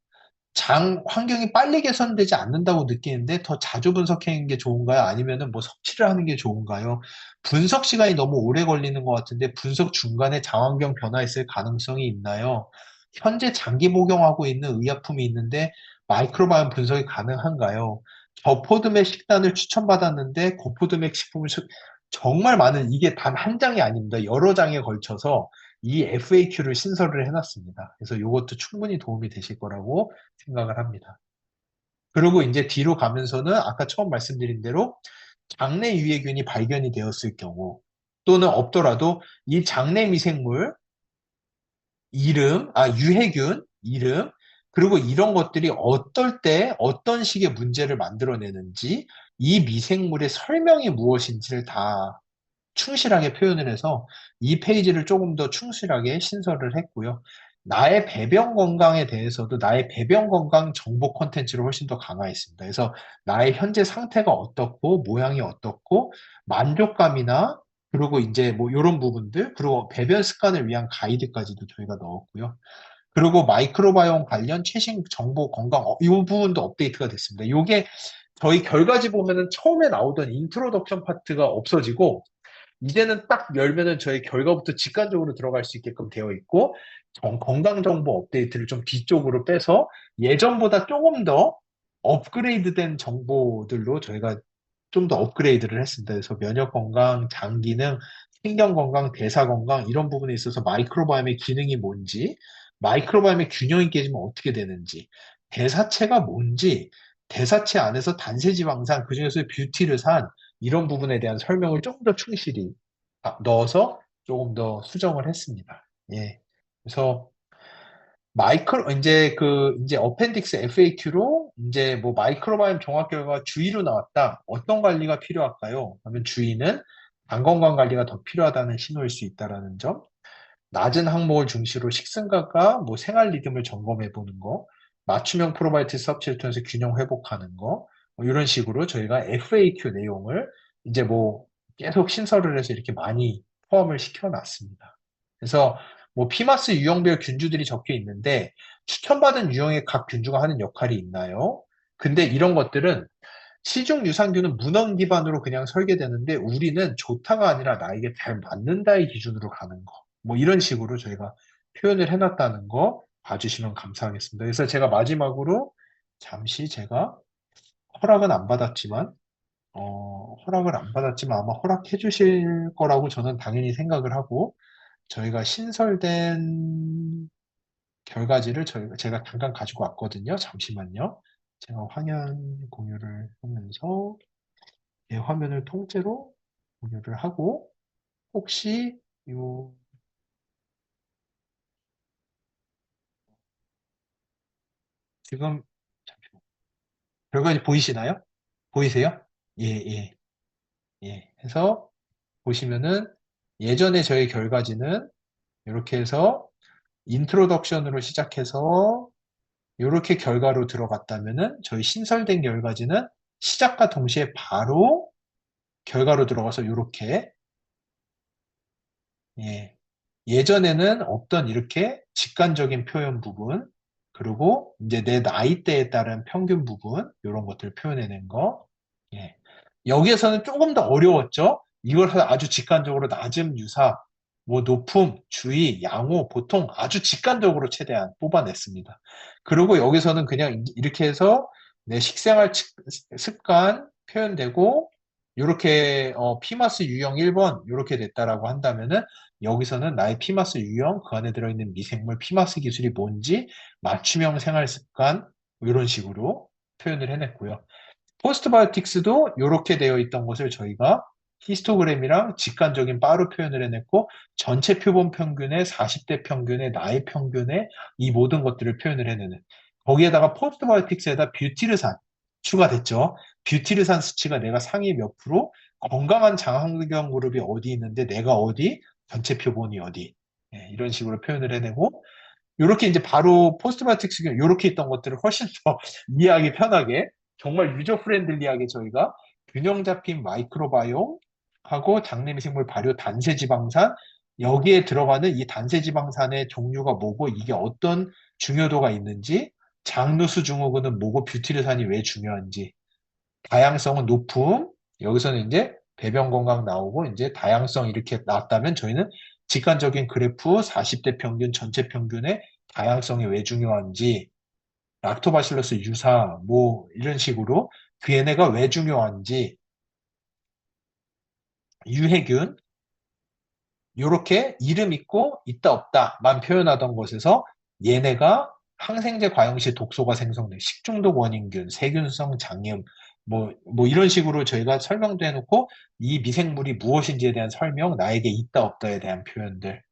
A: 장 환경이 빨리 개선되지 않는다고 느끼는데 더 자주 분석하는 게 좋은가요? 아니면은 뭐 섭취를 하는 게 좋은가요? 분석 시간이 너무 오래 걸리는 것 같은데 분석 중간에 장환경 변화 있을 가능성이 있나요? 현재 장기 복용하고 있는 의약품이 있는데 마이크로바이옴 분석이 가능한가요? 저포드맥 식단을 추천받았는데 고포드맥 식품을 정말 많은 이게 단 한 장이 아닙니다. 여러 장에 걸쳐서 이 FAQ를 신설을 해놨습니다. 그래서 이것도 충분히 도움이 되실 거라고 생각을 합니다. 그리고 이제 뒤로 가면서는 아까 처음 말씀드린 대로 장내 유해균이 발견이 되었을 경우 또는 없더라도 이 장내 미생물 유해균 이름 그리고 이런 것들이 어떨 때 어떤 식의 문제를 만들어내는지 이 미생물의 설명이 무엇인지를 다 충실하게 표현을 해서 이 페이지를 조금 더 충실하게 신설을 했고요. 나의 배변 건강에 대해서도 나의 배변 건강 정보 콘텐츠를 훨씬 더 강화했습니다. 그래서 나의 현재 상태가 어떻고 모양이 어떻고 만족감이나 그리고 이제 뭐 이런 부분들 그리고 배변 습관을 위한 가이드까지도 저희가 넣었고요. 그리고 마이크로바이옴 관련 최신 정보 건강 이 부분도 업데이트가 됐습니다. 이게 저희 결과지 보면은 처음에 나오던 인트로덕션 파트가 없어지고 이제는 딱 열면은 저희 결과부터 직관적으로 들어갈 수 있게끔 되어 있고 건강 정보 업데이트를 좀 뒤쪽으로 빼서 예전보다 조금 더 업그레이드된 정보들로 저희가 좀 더 업그레이드를 했습니다. 그래서 면역 건강, 장 기능, 신경 건강, 대사 건강 이런 부분에 있어서 마이크로바이옴의 기능이 뭔지, 마이크로바이옴의 균형이 깨지면 어떻게 되는지, 대사체가 뭔지, 대사체 안에서 단세지방산 그중에서 뷰티를 산 이런 부분에 대한 설명을 조금 더 충실히 넣어서 조금 더 수정을 했습니다. 예. 그래서 이제 어펜딕스 FAQ로 이제 뭐 마이크로바이옴 종합 결과가 주의로 나왔다. 어떤 관리가 필요할까요? 하면 주의는 장 건강 관리가 더 필요하다는 신호일 수 있다라는 점. 낮은 항목을 중시로 식습관과 뭐 생활 리듬을 점검해 보는 거, 맞춤형 프로바이오틱 섭취를 통해서 균형 회복하는 거, 뭐 이런 식으로 저희가 FAQ 내용을 이제 뭐 계속 신설을 해서 이렇게 많이 포함을 시켜놨습니다. 그래서 뭐 피마스 유형별 균주들이 적혀 있는데 추천받은 유형의 각 균주가 하는 역할이 있나요? 근데 이런 것들은 시중 유산균은 문헌 기반으로 그냥 설계되는데 우리는 좋다가 아니라 나에게 잘 맞는다의 기준으로 가는 거. 뭐 이런 식으로 저희가 표현을 해놨다는 거 봐주시면 감사하겠습니다. 그래서 제가 마지막으로 잠시 제가 허락은 안 받았지만, 허락을 안 받았지만 아마 허락해 주실 거라고 저는 당연히 생각을 하고 저희가 신설된 결과지를 제가 잠깐 가지고 왔거든요. 잠시만요. 제가 화면 공유를 하면서 내 화면을 통째로 공유를 하고 혹시 요 지금 잠시만 결과지 보이시나요? 보이세요? 예, 예, 예. 해서 보시면은 예전에 저희 결과지는 이렇게 해서 인트로덕션으로 시작해서 이렇게 결과로 들어갔다면은 저희 신설된 결과지는 시작과 동시에 바로 결과로 들어가서 이렇게 예. 예전에는 없던 이렇게 직관적인 표현 부분, 그리고 이제 내 나이대에 따른 평균 부분, 이런 것들을 표현해낸 거. 예. 여기에서는 조금 더 어려웠죠? 이걸 아주 직관적으로 낮음, 유사, 뭐 높음, 주의, 양호, 보통 아주 직관적으로 최대한 뽑아냈습니다. 그리고 여기서는 그냥 이렇게 해서 내 식생활 습관 표현되고, 이렇게 피마스 유형 1번 이렇게 됐다라고 한다면은 여기서는 나의 피마스 유형, 그 안에 들어있는 미생물 피마스 기술이 뭔지, 맞춤형 생활 습관, 이런 식으로 표현을 해냈고요. 포스트바이오틱스도 이렇게 되어 있던 것을 저희가 히스토그램이랑 직관적인 바로 표현을 해냈고, 전체 표본 평균의 40대 평균의 나의 평균의 이 모든 것들을 표현을 해내는, 거기에다가 포스트바이오틱스에다 뷰티르산 추가됐죠. 뷰티르산 수치가 내가 상위 몇 프로, 건강한 장환경 그룹이 어디 있는데 내가 어디, 전체 표본이 어디, 예, 이런 식으로 표현을 해내고, 이렇게 이제 바로 포스트마틱스 이렇게 있던 것들을 훨씬 더 이해하기 편하게, 정말 유저 프렌들리하게 저희가 균형 잡힌 마이크로바이옴하고 장내미생물 발효 단세지방산, 여기에 들어가는 이 단세지방산의 종류가 뭐고 이게 어떤 중요도가 있는지, 장누수 증후군은 뭐고 뷰티르산이 왜 중요한지, 다양성은 높음, 여기서는 이제 배변 건강 나오고 이제 다양성 이렇게 나왔다면 저희는 직관적인 그래프 40대 평균 전체 평균의 다양성이 왜 중요한지, 락토바실러스 유사 뭐 이런 식으로 그 얘네가 왜 중요한지, 유해균 요렇게 이름 있고 있다 없다만 표현하던 것에서 얘네가 항생제 과용 시 독소가 생성돼 식중독 원인균, 세균성 장염, 뭐 이런 식으로 저희가 설명도 해놓고 이 미생물이 무엇인지에 대한 설명, 나에게 있다 없다에 대한 표현들.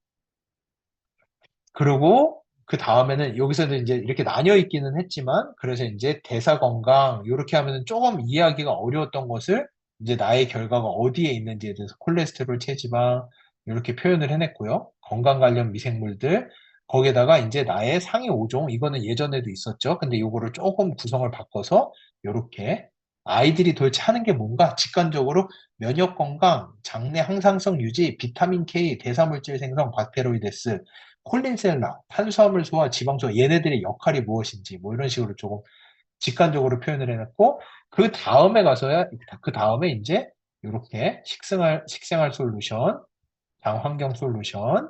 A: 그리고 그 다음에는 여기서도 이제 이렇게 나뉘어 있기는 했지만, 그래서 이제 대사 건강 이렇게 하면은 조금 이해하기가 어려웠던 것을 이제 나의 결과가 어디에 있는지에 대해서 콜레스테롤, 체지방 이렇게 표현을 해냈고요. 건강 관련 미생물들, 거기에다가 이제 나의 상위 5종, 이거는 예전에도 있었죠. 근데 이거를 조금 구성을 바꿔서 이렇게 아이들이 도대체 하는 게 뭔가 직관적으로 면역 건강, 장내 항상성 유지, 비타민 K, 대사물질 생성, 바테로이데스, 콜린셀라, 탄수화물 소화, 지방 소화, 얘네들의 역할이 무엇인지, 뭐 이런 식으로 조금 직관적으로 표현을 해놨고, 그 다음에 가서야, 그 다음에 이제 이렇게 식생활 솔루션, 장환경 솔루션,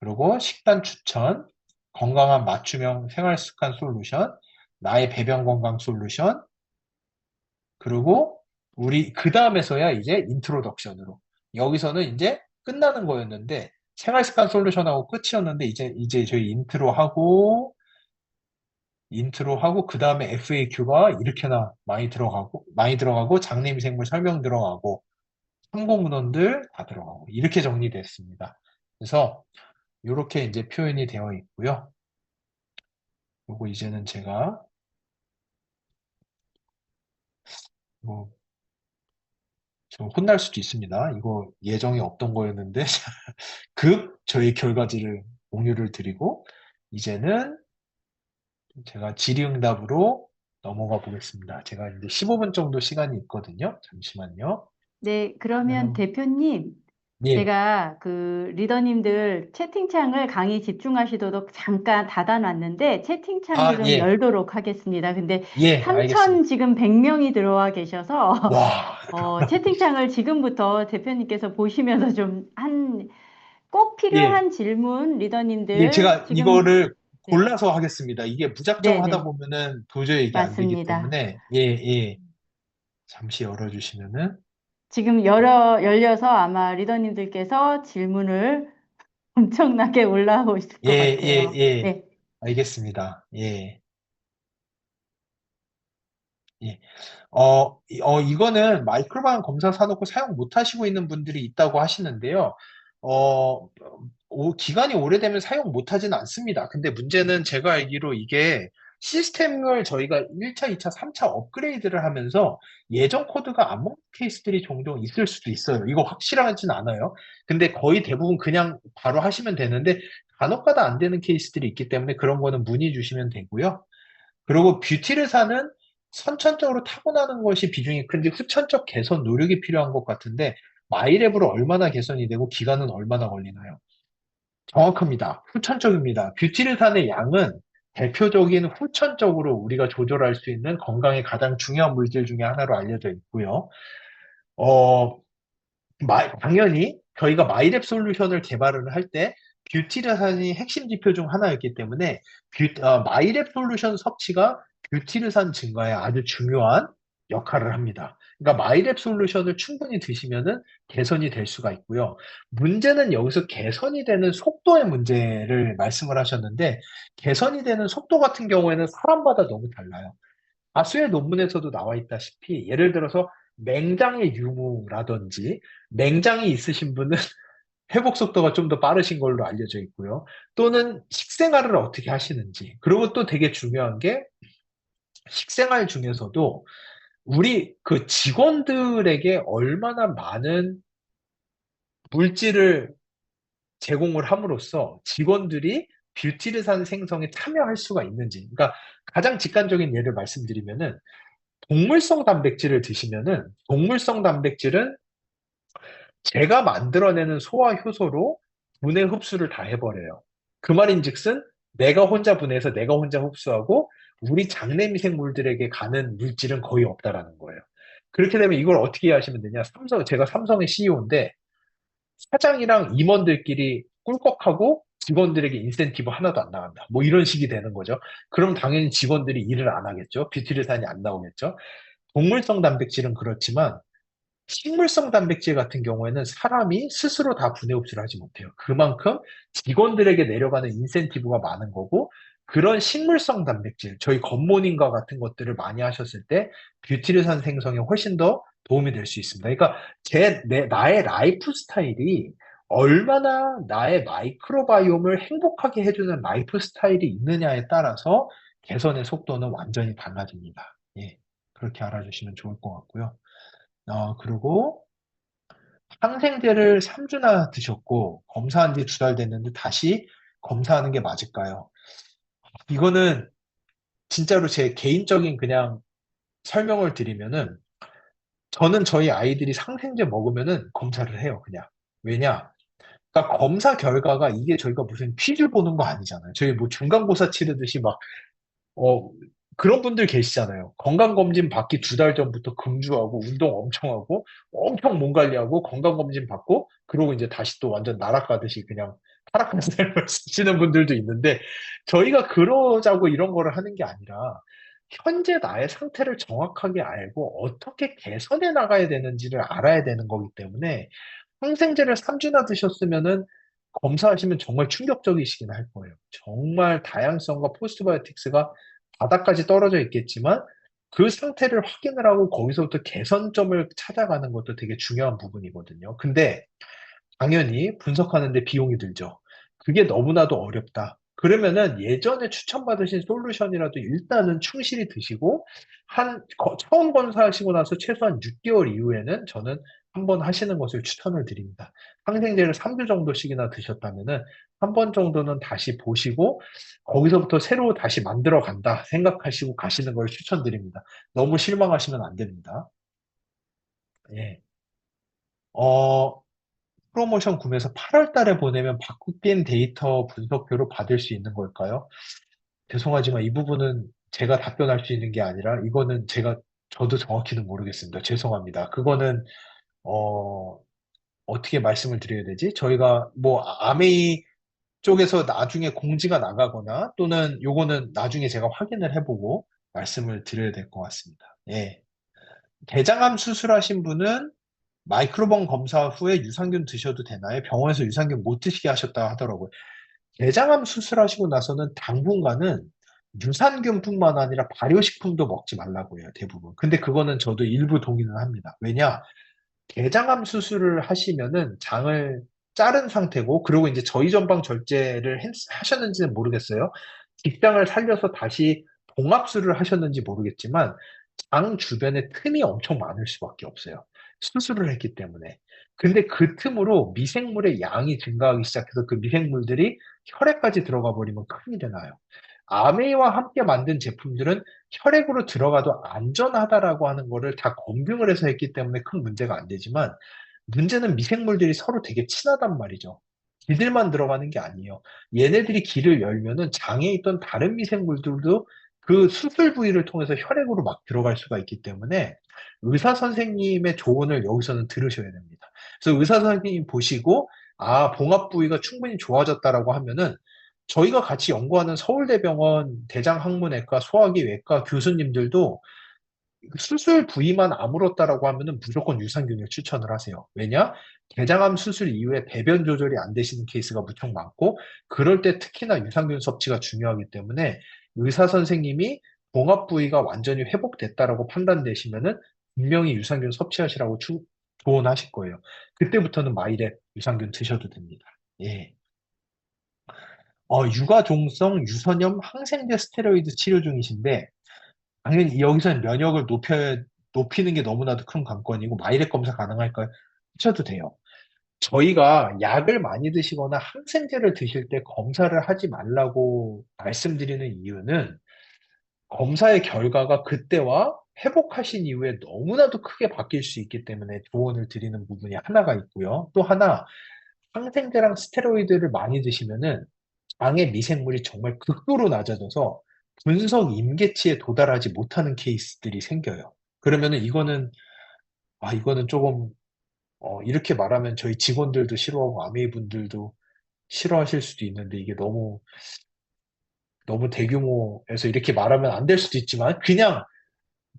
A: 그리고 식단 추천, 건강한 맞춤형 생활 습관 솔루션, 나의 배변 건강 솔루션, 그리고 우리 그 다음에서야 이제 인트로덕션으로, 여기서는 이제 끝나는 거였는데 생활습관 솔루션하고 끝이었는데 이제 저희 인트로하고 그 다음에 FAQ가 이렇게나 많이 들어가고 장내미생물 설명 들어가고 참고 문헌들 다 들어가고 이렇게 정리됐습니다. 그래서 이렇게 이제 표현이 되어 있고요. 그리고 이제는 제가 뭐 좀 혼날 수도 있습니다. 이거 예정이 없던 거였는데 저희 결과지를 공유를 드리고, 이제는 제가 질의응답으로 넘어가 보겠습니다. 제가 이제 15분 정도 시간이 있거든요. 잠시만요.
B: 네, 그러면
A: 그러면,
B: 대표님,
A: 예.
B: 제가 그 리더님들 채팅창을 강의 집중하시도록 잠깐 닫아놨는데 채팅창을
A: 아,
B: 좀
A: 예.
B: 열도록 하겠습니다. 근데
A: 예,
B: 3천
A: 알겠습니다.
B: 지금 100명이 들어와 계셔서
A: 와,
B: 채팅창을 지금부터 대표님께서 보시면서 꼭
A: 예.
B: 필요한 질문
A: 예,
B: 리더님들
A: 제가
B: 지금
A: 이거를
B: 네,
A: 골라서 하겠습니다. 이게 무작정 하다
B: 네네,
A: 보면은 도저히 이게 안 되기
B: 맞습니다.
A: 때문에, 예, 예. 잠시 열어주시면은,
B: 지금 열려서 아마 리더님들께서 질문을 엄청나게 올라오실
A: 예,
B: 것
A: 예,
B: 같아요.
A: 예.
B: 네.
A: 알겠습니다. 예, 예. 이거는 마이크로바이옴 검사 사놓고 사용 못 하시고 있는 분들이 있다고 하시는데요. 어, 기간이 오래되면 사용 못 하지는 않습니다. 근데 문제는 제가 알기로 이게 시스템을 저희가 1차, 2차, 3차 업그레이드를 하면서 예전 코드가 안 먹는 케이스들이 종종 있을 수도 있어요. 이거 확실하진 않아요. 근데 거의 대부분 그냥 바로 하시면 되는데 간혹가다 안 되는 케이스들이 있기 때문에 그런 거는 문의 주시면 되고요. 그리고 뷰티를 사는 선천적으로 타고나는 것이 비중이 큰지 후천적 개선 노력이 필요한 것 같은데 마이랩으로 얼마나 개선이 되고 기간은 얼마나 걸리나요? 정확합니다. 후천적입니다. 뷰티르산의 양은 대표적인 후천적으로 우리가 조절할 수 있는 건강에 가장 중요한 물질 중에 하나로 알려져 있고요. 어, 당연히 저희가 마이랩 솔루션을 개발을 할 때 뷰티르산이 핵심 지표 중 하나였기 때문에 마이랩 솔루션 섭취가 뷰티르산 증가에 아주 중요한 역할을 합니다. 그러니까 마이랩 솔루션을 충분히 드시면은 개선이 될 수가 있고요. 문제는 여기서 개선이 되는 속도의 문제를 말씀을 하셨는데 개선이 되는 속도 같은 경우에는 사람마다 너무 달라요. 다수의 논문에서도 나와 있다시피 예를 들어서 맹장의 유무라든지 맹장이 있으신 분은 회복 속도가 좀 더 빠르신 걸로 알려져 있고요. 또는 식생활을 어떻게 하시는지. 그리고 또 되게 중요한 게 식생활 중에서도 우리 그 직원들에게 얼마나 많은 물질을 제공을 함으로써 직원들이 뷰티르산 생성에 참여할 수가 있는지. 그러니까 가장 직관적인 예를 말씀드리면은 동물성 단백질을 드시면은 동물성 단백질은 제가 만들어내는 소화 효소로 분해 흡수를 다 해버려요. 그 말인즉슨 내가 혼자 분해해서 내가 혼자 흡수하고 우리 장내 미생물들에게 가는 물질은 거의 없다라는 거예요. 그렇게 되면 이걸 어떻게 하시면 되냐? 제가 삼성의 CEO인데 사장이랑 임원들끼리 꿀꺽하고 직원들에게 인센티브 하나도 안 나간다. 뭐 이런 식이 되는 거죠. 그럼 당연히 직원들이 일을 안 하겠죠. 뷰티르산이 안 나오겠죠. 동물성 단백질은 그렇지만 식물성 단백질 같은 경우에는 사람이 스스로 다 분해 흡수를 하지 못해요. 그만큼 직원들에게 내려가는 인센티브가 많은 거고, 그런 식물성 단백질, 저희 겉모닝과 같은 것들을 많이 하셨을 때 뷰티르산 생성에 훨씬 더 도움이 될 수 있습니다. 그러니까 나의 라이프 스타일이 얼마나 나의 마이크로바이옴을 행복하게 해주는 라이프 스타일이 있느냐에 따라서 개선의 속도는 완전히 달라집니다. 예, 그렇게 알아주시면 좋을 것 같고요. 그리고 항생제를 3주나 드셨고 검사한 지 2달 됐는데 다시 검사하는 게 맞을까요? 이거는 진짜로 제 개인적인 그냥 설명을 드리면은 저는 저희 아이들이 항생제 먹으면은 검사를 해요, 그냥. 왜냐? 그러니까 검사 결과가 이게 저희가 무슨 퀴즈 보는 거 아니잖아요. 저희 뭐 중간고사 치르듯이 막 어, 그런 분들 계시잖아요. 건강검진 받기 2달 전부터 금주하고, 운동 엄청 하고, 엄청 몸 관리하고, 건강검진 받고, 그러고 이제 다시 또 완전 날아가듯이 그냥 타락한 삶을 쓰시는 분들도 있는데, 저희가 그러자고 이런 거를 하는 게 아니라, 현재 나의 상태를 정확하게 알고, 어떻게 개선해 나가야 되는지를 알아야 되는 거기 때문에, 항생제를 3주나 드셨으면은 검사하시면 정말 충격적이시긴 할 거예요. 정말 다양성과 포스트바이오틱스가 바닥까지 떨어져 있겠지만 그 상태를 확인을 하고 거기서부터 개선점을 찾아가는 것도 되게 중요한 부분이거든요. 근데 당연히 분석하는데 비용이 들죠. 그게 너무나도 어렵다. 그러면은 예전에 추천받으신 솔루션이라도 일단은 충실히 드시고 처음 검사하시고 나서 최소한 6개월 이후에는 저는 한번 하시는 것을 추천을 드립니다. 항생제를 3주 정도씩이나 드셨다면은 한 번 정도는 다시 보시고 거기서부터 새로 다시 만들어 간다 생각하시고 가시는 걸 추천드립니다. 너무 실망하시면 안 됩니다. 예. 어, 프로모션 구매해서 8월 달에 보내면 바뀐 데이터 분석표로 받을 수 있는 걸까요? 죄송하지만 이 부분은 제가 답변할 수 있는 게 아니라 이거는 저도 정확히는 모르겠습니다. 죄송합니다. 그거는 어, 어떻게 말씀을 드려야 되지? 저희가 뭐 아메이 쪽에서 나중에 공지가 나가거나 또는 요거는 나중에 제가 확인을 해보고 말씀을 드려야 될 것 같습니다. 예. 대장암 수술하신 분은 마이크로번 검사 후에 유산균 드셔도 되나요? 병원에서 유산균 못 드시게 하셨다 하더라고요. 대장암 수술하시고 나서는 당분간은 유산균뿐만 아니라 발효식품도 먹지 말라고 해요, 대부분. 근데 그거는 저도 일부 동의는 합니다. 왜냐? 대장암 수술을 하시면은 장을 자른 상태고, 그리고 이제 저희전방 절제를 하셨는지는 모르겠어요. 직장을 살려서 다시 봉합술을 하셨는지 모르겠지만, 장 주변에 틈이 엄청 많을 수밖에 없어요. 수술을 했기 때문에. 근데 그 틈으로 미생물의 양이 증가하기 시작해서 그 미생물들이 혈액까지 들어가 버리면 큰일이 나요. 아메이와 함께 만든 제품들은 혈액으로 들어가도 안전하다라고 하는 거를 다 검증을 해서 했기 때문에 큰 문제가 안 되지만 문제는 미생물들이 서로 되게 친하단 말이죠. 기들만 들어가는 게 아니에요. 얘네들이 기를 열면은 장에 있던 다른 미생물들도 그 수술 부위를 통해서 혈액으로 막 들어갈 수가 있기 때문에 의사 선생님의 조언을 여기서는 들으셔야 됩니다. 그래서 의사 선생님 보시고 아, 봉합 부위가 충분히 좋아졌다라고 하면은 저희가 같이 연구하는 서울대병원 대장학문외과 소화기외과 교수님들도 수술 부위만 아물었다라고 하면은 무조건 유산균을 추천을 하세요. 왜냐? 대장암 수술 이후에 배변 조절이 안 되시는 케이스가 무척 많고, 그럴 때 특히나 유산균 섭취가 중요하기 때문에 의사 선생님이 봉합 부위가 완전히 회복됐다라고 판단되시면은 분명히 유산균 섭취하시라고 조언하실 거예요. 그때부터는 마이랩 유산균 드셔도 됩니다. 예. 유가종성 유선염 항생제 스테로이드 치료 중이신데, 당연히 여기서는 면역을 높이는 게 너무나도 큰 관건이고, 마이렉 검사 가능할까요? 하셔도 돼요. 저희가 약을 많이 드시거나 항생제를 드실 때 검사를 하지 말라고 말씀드리는 이유는 검사의 결과가 그때와 회복하신 이후에 너무나도 크게 바뀔 수 있기 때문에 조언을 드리는 부분이 하나가 있고요. 또 하나, 항생제랑 스테로이드를 많이 드시면은 장의 미생물이 정말 극도로 낮아져서 분석 임계치에 도달하지 못하는 케이스들이 생겨요. 그러면은 이거는 조금, 이렇게 말하면 저희 직원들도 싫어하고 아메이분들도 싫어하실 수도 있는데 이게 너무 대규모에서 이렇게 말하면 안 될 수도 있지만 그냥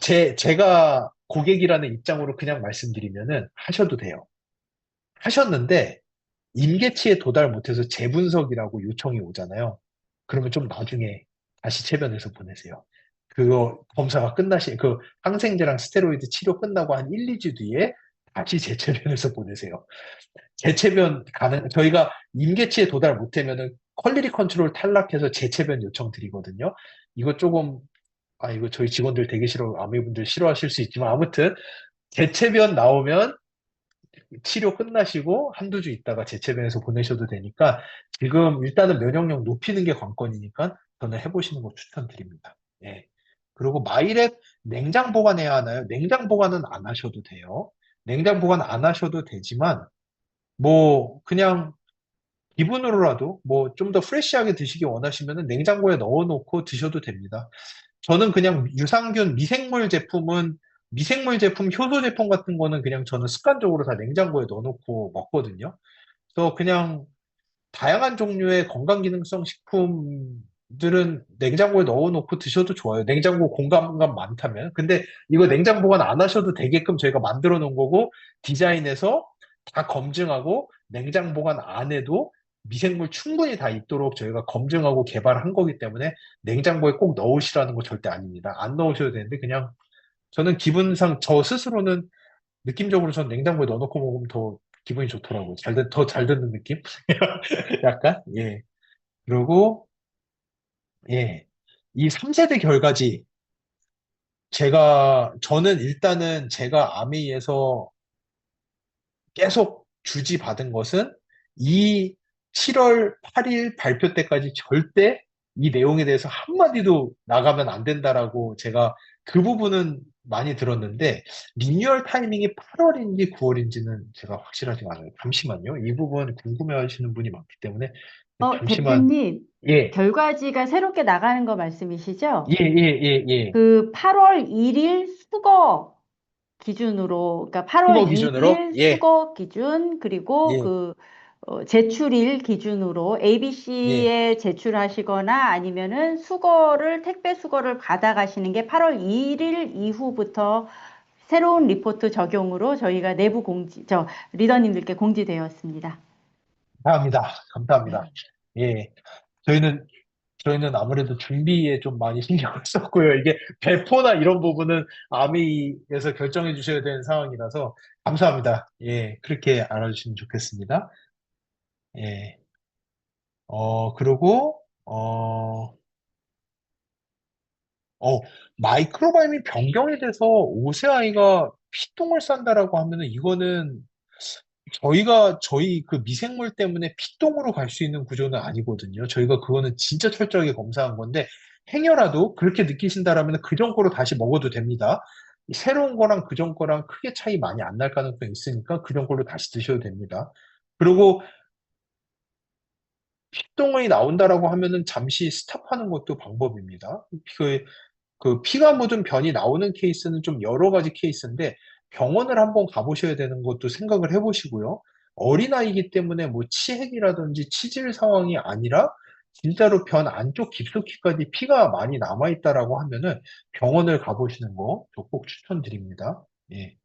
A: 제가 고객이라는 입장으로 그냥 말씀드리면은 하셔도 돼요. 하셨는데 임계치에 도달 못해서 재분석이라고 요청이 오잖아요. 그러면 좀 나중에 다시 체변해서 보내세요. 그거 검사가 그 항생제랑 스테로이드 치료 끝나고 한 1, 2주 뒤에 다시 재체변해서 보내세요. 재체변 저희가 임계치에 도달 못하면은 퀄리티 컨트롤 탈락해서 재체변 요청 드리거든요. 이거 조금, 이거 저희 직원들 되게 아미분들 싫어하실 수 있지만 아무튼 재체변 나오면 치료 끝나시고 한두 주 있다가 재체변에서 보내셔도 되니까 지금 일단은 면역력 높이는 게 관건이니까 저는 해보시는 거 추천드립니다. 예. 그리고 마이랩 냉장 보관해야 하나요? 냉장 보관은 안 하셔도 돼요. 냉장 보관 안 하셔도 되지만 뭐 그냥 기분으로라도 뭐 좀 더 프레시하게 드시기 원하시면은 냉장고에 넣어놓고 드셔도 됩니다. 저는 그냥 유산균 미생물 제품, 효소 제품 같은 거는 그냥 저는 습관적으로 다 냉장고에 넣어놓고 먹거든요. 그래서 그냥 다양한 종류의 건강기능성 식품들은 냉장고에 넣어놓고 드셔도 좋아요. 냉장고 공간감 많다면. 근데 이거 냉장 보관 안 하셔도 되게끔 저희가 만들어 놓은 거고, 디자인해서 다 검증하고, 냉장 보관 안 해도 미생물 충분히 다 있도록 저희가 검증하고 개발한 거기 때문에 냉장고에 꼭 넣으시라는 거 절대 아닙니다. 안 넣으셔도 되는데, 그냥 저는 기분상 저 스스로는 느낌적으로 전 냉장고에 넣어놓고 먹으면 더 기분이 좋더라고요. 더 잘 듣는 느낌? 약간? 예. 그리고, 예. 이 3세대 결과지, 저는 일단은 제가 아메이에서 계속 주지받은 것은 이 7월 8일 발표 때까지 절대 이 내용에 대해서 한마디도 나가면 안 된다라고 제가 그 부분은 많이 들었는데, 리뉴얼 타이밍이 8월인지 9월인지는 제가 확실하지 않아요. 잠시만요. 이 부분 궁금해 하시는 분이 많기 때문에, 잠시만.
B: 대표님,
A: 예,
B: 결과지가 새롭게 나가는 거
A: 예,
B: 말씀이시죠?
A: 예, 예, 예.
B: 그 8월 1일 수거 기준으로, 그러니까 8월
A: 그거 기준으로?
B: 2일
A: 예,
B: 수거 기준, 그리고
A: 예,
B: 제출일 기준으로
A: 예.
B: ABC에 제출하시거나 아니면은 택배 수거를 받아가시는 게 8월 2일 이후부터 새로운 리포트 적용으로 저희가 리더님들께 공지되었습니다.
A: 감사합니다. 감사합니다.
B: 네.
A: 예. 저희는 저희는 아무래도 준비에 좀 많이 신경을 썼고요. 이게 배포나 이런 부분은 아미에서 결정해 주셔야 되는 상황이라서 감사합니다. 예, 그렇게 알아주시면 좋겠습니다. 예, 그리고, 어, 마이크로바이옴이 변경이 돼서 오세아이가 피똥을 싼다라고 하면은 이거는 저희 그 미생물 때문에 피똥으로 갈 수 있는 구조는 아니거든요. 저희가 그거는 진짜 철저하게 검사한 건데, 행여라도 그렇게 느끼신다라면 그전 거로 다시 먹어도 됩니다. 새로운 거랑 그전 거랑 크게 차이 많이 안 날 가능성이 있으니까 그전 걸로 다시 드셔도 됩니다. 그리고 똥이 나온다라고 하면은 잠시 스탑하는 것도 방법입니다. 그 피가 묻은 변이 나오는 케이스는 좀 여러 가지 케이스인데 병원을 한번 가보셔야 되는 것도 생각을 해보시고요. 어린아이기 때문에 뭐 치핵이라든지 치질 상황이 아니라 진짜로 변 안쪽 깊숙이까지 피가 많이 남아있다라고 하면은 병원을 가보시는 거 저 꼭 추천드립니다. 예.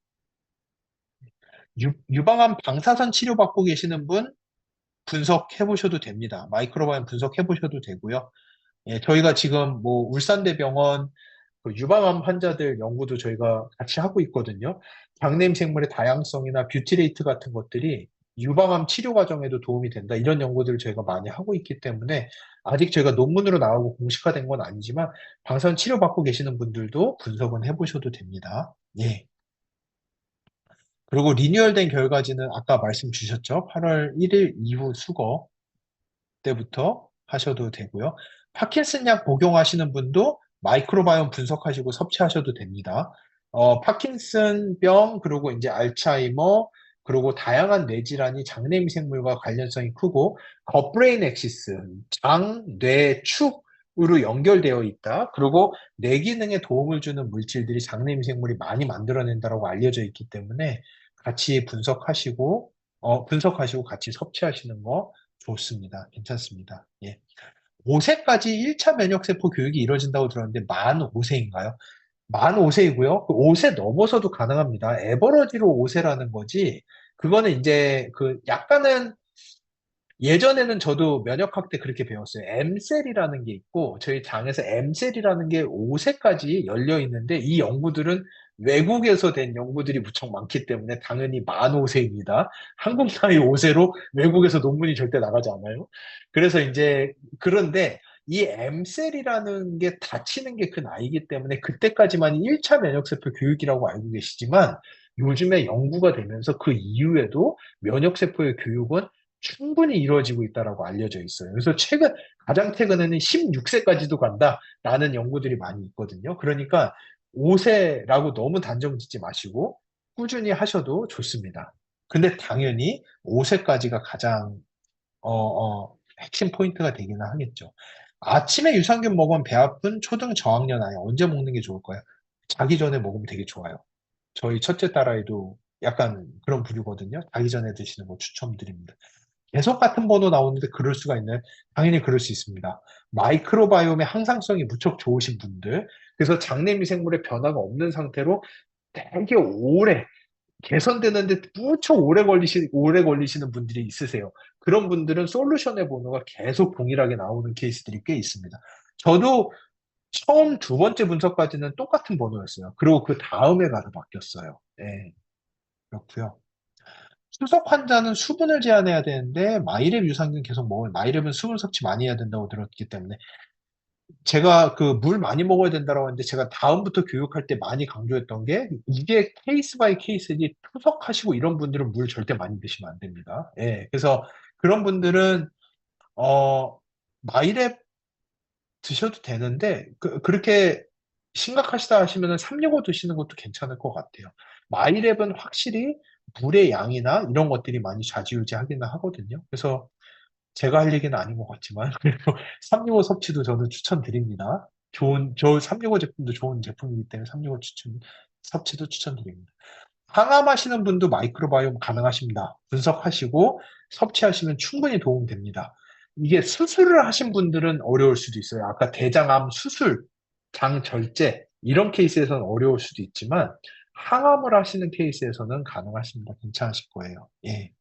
A: 유방암 방사선 치료받고 계시는 분 분석해 보셔도 됩니다. 마이크로바이옴 분석해 보셔도 되고요. 예, 저희가 지금 뭐 울산대병원 그 유방암 환자들 연구도 저희가 같이 하고 있거든요. 장내임 생물의 다양성이나 뷰티레이트 같은 것들이 유방암 치료 과정에도 도움이 된다. 이런 연구들을 저희가 많이 하고 있기 때문에 아직 저희가 논문으로 나오고 공식화된 건 아니지만 방사선 치료 받고 계시는 분들도 분석은 해보셔도 됩니다. 예. 그리고 리뉴얼된 결과지는 아까 말씀 주셨죠? 8월 1일 이후 수거 때부터 하셔도 되고요. 파킨슨 약 복용하시는 분도 마이크로바이옴 분석하시고 섭취하셔도 됩니다. 파킨슨병, 그리고 이제 알츠하이머, 그리고 다양한 뇌질환이 장내 미생물과 관련성이 크고, 겉브레인 엑시스, 장, 뇌, 축으로 연결되어 있다. 그리고 뇌 기능에 도움을 주는 물질들이 장내 미생물이 많이 만들어낸다고 알려져 있기 때문에 같이 분석하시고 같이 섭취하시는 거 좋습니다. 괜찮습니다. 예. 5세까지 1차 면역세포 교육이 이루어진다고 들었는데 만 5세인가요? 만 5세이고요. 그 5세 넘어서도 가능합니다. 에버러지로 5세라는 거지. 그거는 이제 그 약간은 예전에는 저도 면역학 때 그렇게 배웠어요. M셀이라는 게 있고 저희 장에서 M셀이라는 게 5세까지 열려 있는데 이 연구들은 외국에서 된 연구들이 무척 많기 때문에 당연히 만 5세입니다. 한국 나이 5세로 외국에서 논문이 절대 나가지 않아요. 그래서 이제 그런데 이 M셀이라는 게 닫히는 게 그 나이기 때문에 그때까지만 1차 면역세포 교육이라고 알고 계시지만 요즘에 연구가 되면서 그 이후에도 면역세포의 교육은 충분히 이루어지고 있다라고 알려져 있어요. 그래서 가장 최근에는 16세까지도 간다라는 연구들이 많이 있거든요. 그러니까 5세라고 너무 단정 짓지 마시고 꾸준히 하셔도 좋습니다. 근데 당연히 5세까지가 가장 핵심 포인트가 되기는 하겠죠. 아침에 유산균 먹으면 배 아픈 초등 저학년 아이 언제 먹는 게 좋을까요? 자기 전에 먹으면 되게 좋아요. 저희 첫째 딸아이도 약간 그런 부류거든요. 자기 전에 드시는 거 추천드립니다. 계속 같은 번호 나오는데 그럴 수가 있나요? 당연히 그럴 수 있습니다. 마이크로바이옴의 항상성이 무척 좋으신 분들, 그래서 장내 미생물의 변화가 없는 상태로 되게 오래 개선되는데 무척 오래 걸리시는 분들이 있으세요. 그런 분들은 솔루션의 번호가 계속 동일하게 나오는 케이스들이 꽤 있습니다. 저도 처음 두 번째 분석까지는 똑같은 번호였어요. 그리고 그 다음에 가서 바뀌었어요. 네, 그렇고요. 수석 환자는 수분을 제한해야 되는데 마이랩 유산균 계속 먹으면 마이랩은 수분 섭취 많이 해야 된다고 들었기 때문에 제가 그 물 많이 먹어야 된다고 했는데 제가 다음부터 교육할 때 많이 강조했던 게 이게 케이스 바이 케이스지 투석하시고 이런 분들은 물 절대 많이 드시면 안 됩니다. 예. 그래서 그런 분들은 마이랩 드셔도 되는데 그렇게 심각하시다 하시면은 365 드시는 것도 괜찮을 것 같아요. 마이랩은 확실히 물의 양이나 이런 것들이 많이 좌지우지하기는 하거든요. 그래서 제가 할 얘기는 아닌 것 같지만 그래도 365 섭취도 저는 추천드립니다. 저 365 제품도 좋은 제품이기 때문에 365 섭취도 추천드립니다. 항암하시는 분도 마이크로바이옴 가능하십니다. 분석하시고 섭취하시면 충분히 도움됩니다. 이게 수술을 하신 분들은 어려울 수도 있어요. 아까 대장암 수술, 장 절제 이런 케이스에서는 어려울 수도 있지만 항암을 하시는 케이스에서는 가능하십니다. 괜찮으실 거예요. 예.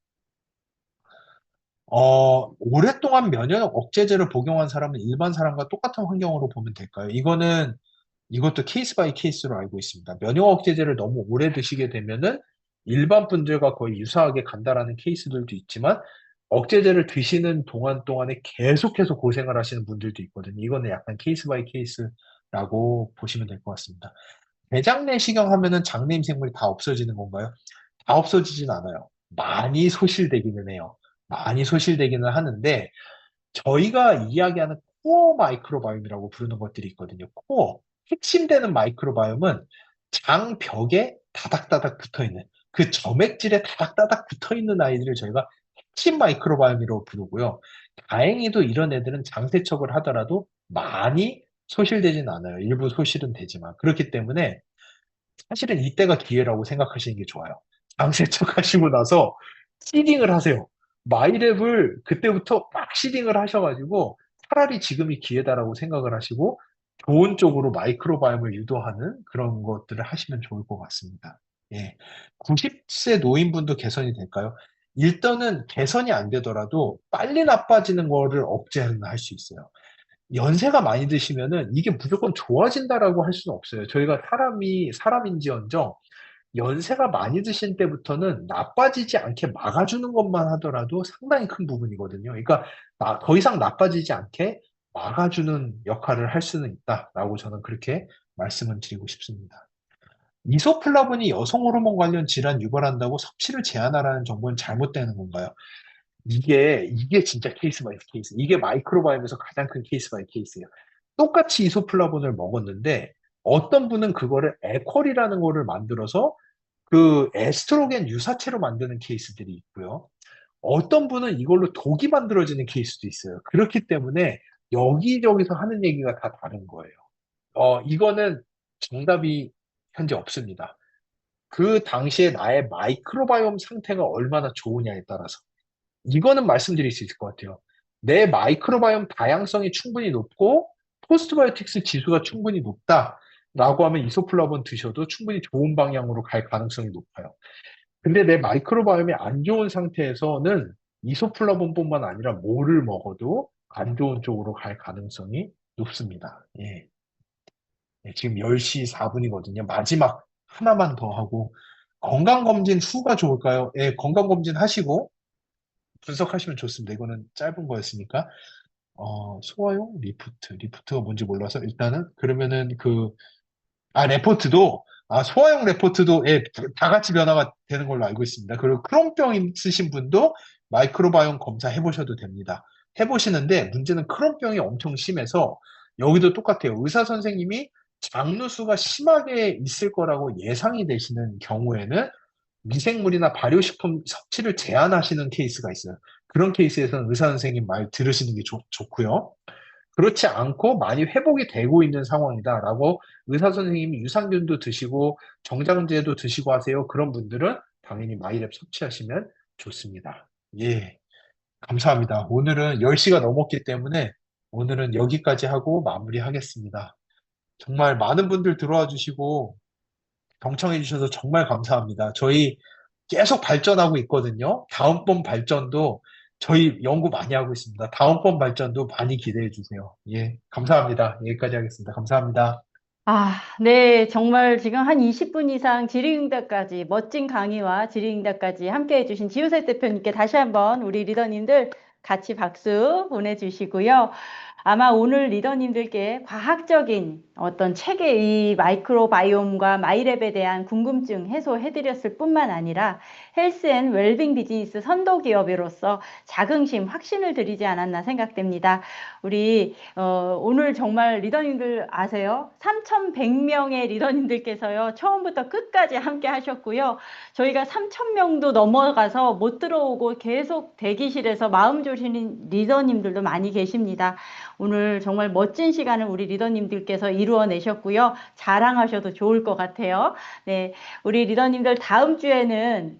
A: 오랫동안 면역 억제제를 복용한 사람은 일반 사람과 똑같은 환경으로 보면 될까요? 이것도 케이스 바이 케이스로 알고 있습니다. 면역 억제제를 너무 오래 드시게 되면은 일반 분들과 거의 유사하게 간다라는 케이스들도 있지만 억제제를 드시는 동안에 계속해서 고생을 하시는 분들도 있거든요. 이거는 약간 케이스 바이 케이스라고 보시면 될 것 같습니다. 대장 내시경 하면은 장내 임생물이 다 없어지는 건가요? 다 없어지진 않아요. 많이 소실되기는 해요. 많이 소실되기는 하는데 저희가 이야기하는 코어 마이크로바이옴이라고 부르는 것들이 있거든요. 코어. 핵심되는 마이크로바이옴은 장벽에 다닥다닥 붙어 있는 그 점액질에 다닥다닥 붙어 있는 아이들을 저희가 핵심 마이크로바이옴이라고 부르고요. 다행히도 이런 애들은 장세척을 하더라도 많이 소실되진 않아요. 일부 소실은 되지만. 그렇기 때문에 사실은 이때가 기회라고 생각하시는 게 좋아요. 장세척 하시고 나서 시딩을 하세요. 마이랩을 그때부터 막 시딩을 하셔가지고 차라리 지금이 기회다라고 생각을 하시고 좋은 쪽으로 마이크로바이옴을 유도하는 그런 것들을 하시면 좋을 것 같습니다. 예. 90세 노인분도 개선이 될까요? 일단은 개선이 안 되더라도 빨리 나빠지는 거를 억제는 할 수 있어요. 연세가 많이 드시면은 이게 무조건 좋아진다라고 할 수는 없어요. 저희가 사람인지언정 연세가 많이 드신 때부터는 나빠지지 않게 막아주는 것만 하더라도 상당히 큰 부분이거든요. 그러니까 더 이상 나빠지지 않게 막아주는 역할을 할 수는 있다라고 저는 그렇게 말씀을 드리고 싶습니다. 이소플라본이 여성 호르몬 관련 질환 유발한다고 섭취를 제한하라는 정보는 잘못되는 건가요? 이게 진짜 케이스 바이 케이스. 이게 마이크로바이옴에서 가장 큰 케이스 바이 케이스예요. 똑같이 이소플라본을 먹었는데 어떤 분은 그거를 에퀄이라는 거를 만들어서 그 에스트로겐 유사체로 만드는 케이스들이 있고요. 어떤 분은 이걸로 독이 만들어지는 케이스도 있어요. 그렇기 때문에 여기저기서 하는 얘기가 다 다른 거예요. 이거는 정답이 현재 없습니다. 그 당시에 나의 마이크로바이옴 상태가 얼마나 좋으냐에 따라서. 이거는 말씀드릴 수 있을 것 같아요. 내 마이크로바이옴 다양성이 충분히 높고 포스트바이오틱스 지수가 충분히 높다라고 하면 이소플라본 드셔도 충분히 좋은 방향으로 갈 가능성이 높아요. 근데 내 마이크로바이옴이 안 좋은 상태에서는 이소플라본뿐만 아니라 뭐를 먹어도 안 좋은 쪽으로 갈 가능성이 높습니다. 예. 예, 지금 10시 4분이거든요. 마지막 하나만 더 하고 건강검진 후가 좋을까요? 예, 건강검진 하시고 분석하시면 좋습니다. 이거는 짧은 거였으니까. 소화용 리프트가 뭔지 몰라서 일단은 그러면은 레포트도 소화용 레포트도 예, 다 같이 변화가 되는 걸로 알고 있습니다. 그리고 크론병 있으신 분도 마이크로바이옴 검사 해보셔도 됩니다. 해보시는데 문제는 크론병이 엄청 심해서 여기도 똑같아요. 의사 선생님이 장누수가 심하게 있을 거라고 예상이 되시는 경우에는 미생물이나 발효식품 섭취를 제한하시는 케이스가 있어요. 그런 케이스에서는 의사 선생님 말 들으시는 게 좋고요. 그렇지 않고 많이 회복이 되고 있는 상황이다라고 의사 선생님이 유산균도 드시고 정장제도 드시고 하세요. 그런 분들은 당연히 마이랩 섭취하시면 좋습니다. 예, 감사합니다. 오늘은 10시가 넘었기 때문에 오늘은 여기까지 하고 마무리하겠습니다. 정말 많은 분들 들어와 주시고 경청해 주셔서 정말 감사합니다. 저희 계속 발전하고 있거든요. 다음번 발전도 저희 연구 많이 하고 있습니다. 다음번 발전도 많이 기대해 주세요. 예, 감사합니다. 여기까지 하겠습니다. 감사합니다.
B: 네. 정말 지금 한 20분 이상 질의응답까지, 멋진 강의와 질의응답까지 함께 해주신 지우세 대표님께 다시 한번 우리 리더님들 같이 박수 보내주시고요. 아마 오늘 리더님들께 과학적인 어떤 책의 이 마이크로바이옴과 마이랩에 대한 궁금증 해소해드렸을 뿐만 아니라 헬스 앤 웰빙 비즈니스 선도 기업으로서 자긍심, 확신을 드리지 않았나 생각됩니다. 우리 오늘 정말 리더님들 아세요? 3,100명의 리더님들께서요, 처음부터 끝까지 함께 하셨고요. 저희가 3,000명도 넘어가서 못 들어오고 계속 대기실에서 마음 졸이는 리더님들도 많이 계십니다. 오늘 정말 멋진 시간을 우리 리더님들께서 이루어내셨고요. 자랑하셔도 좋을 것 같아요. 네, 우리 리더님들 다음 주에는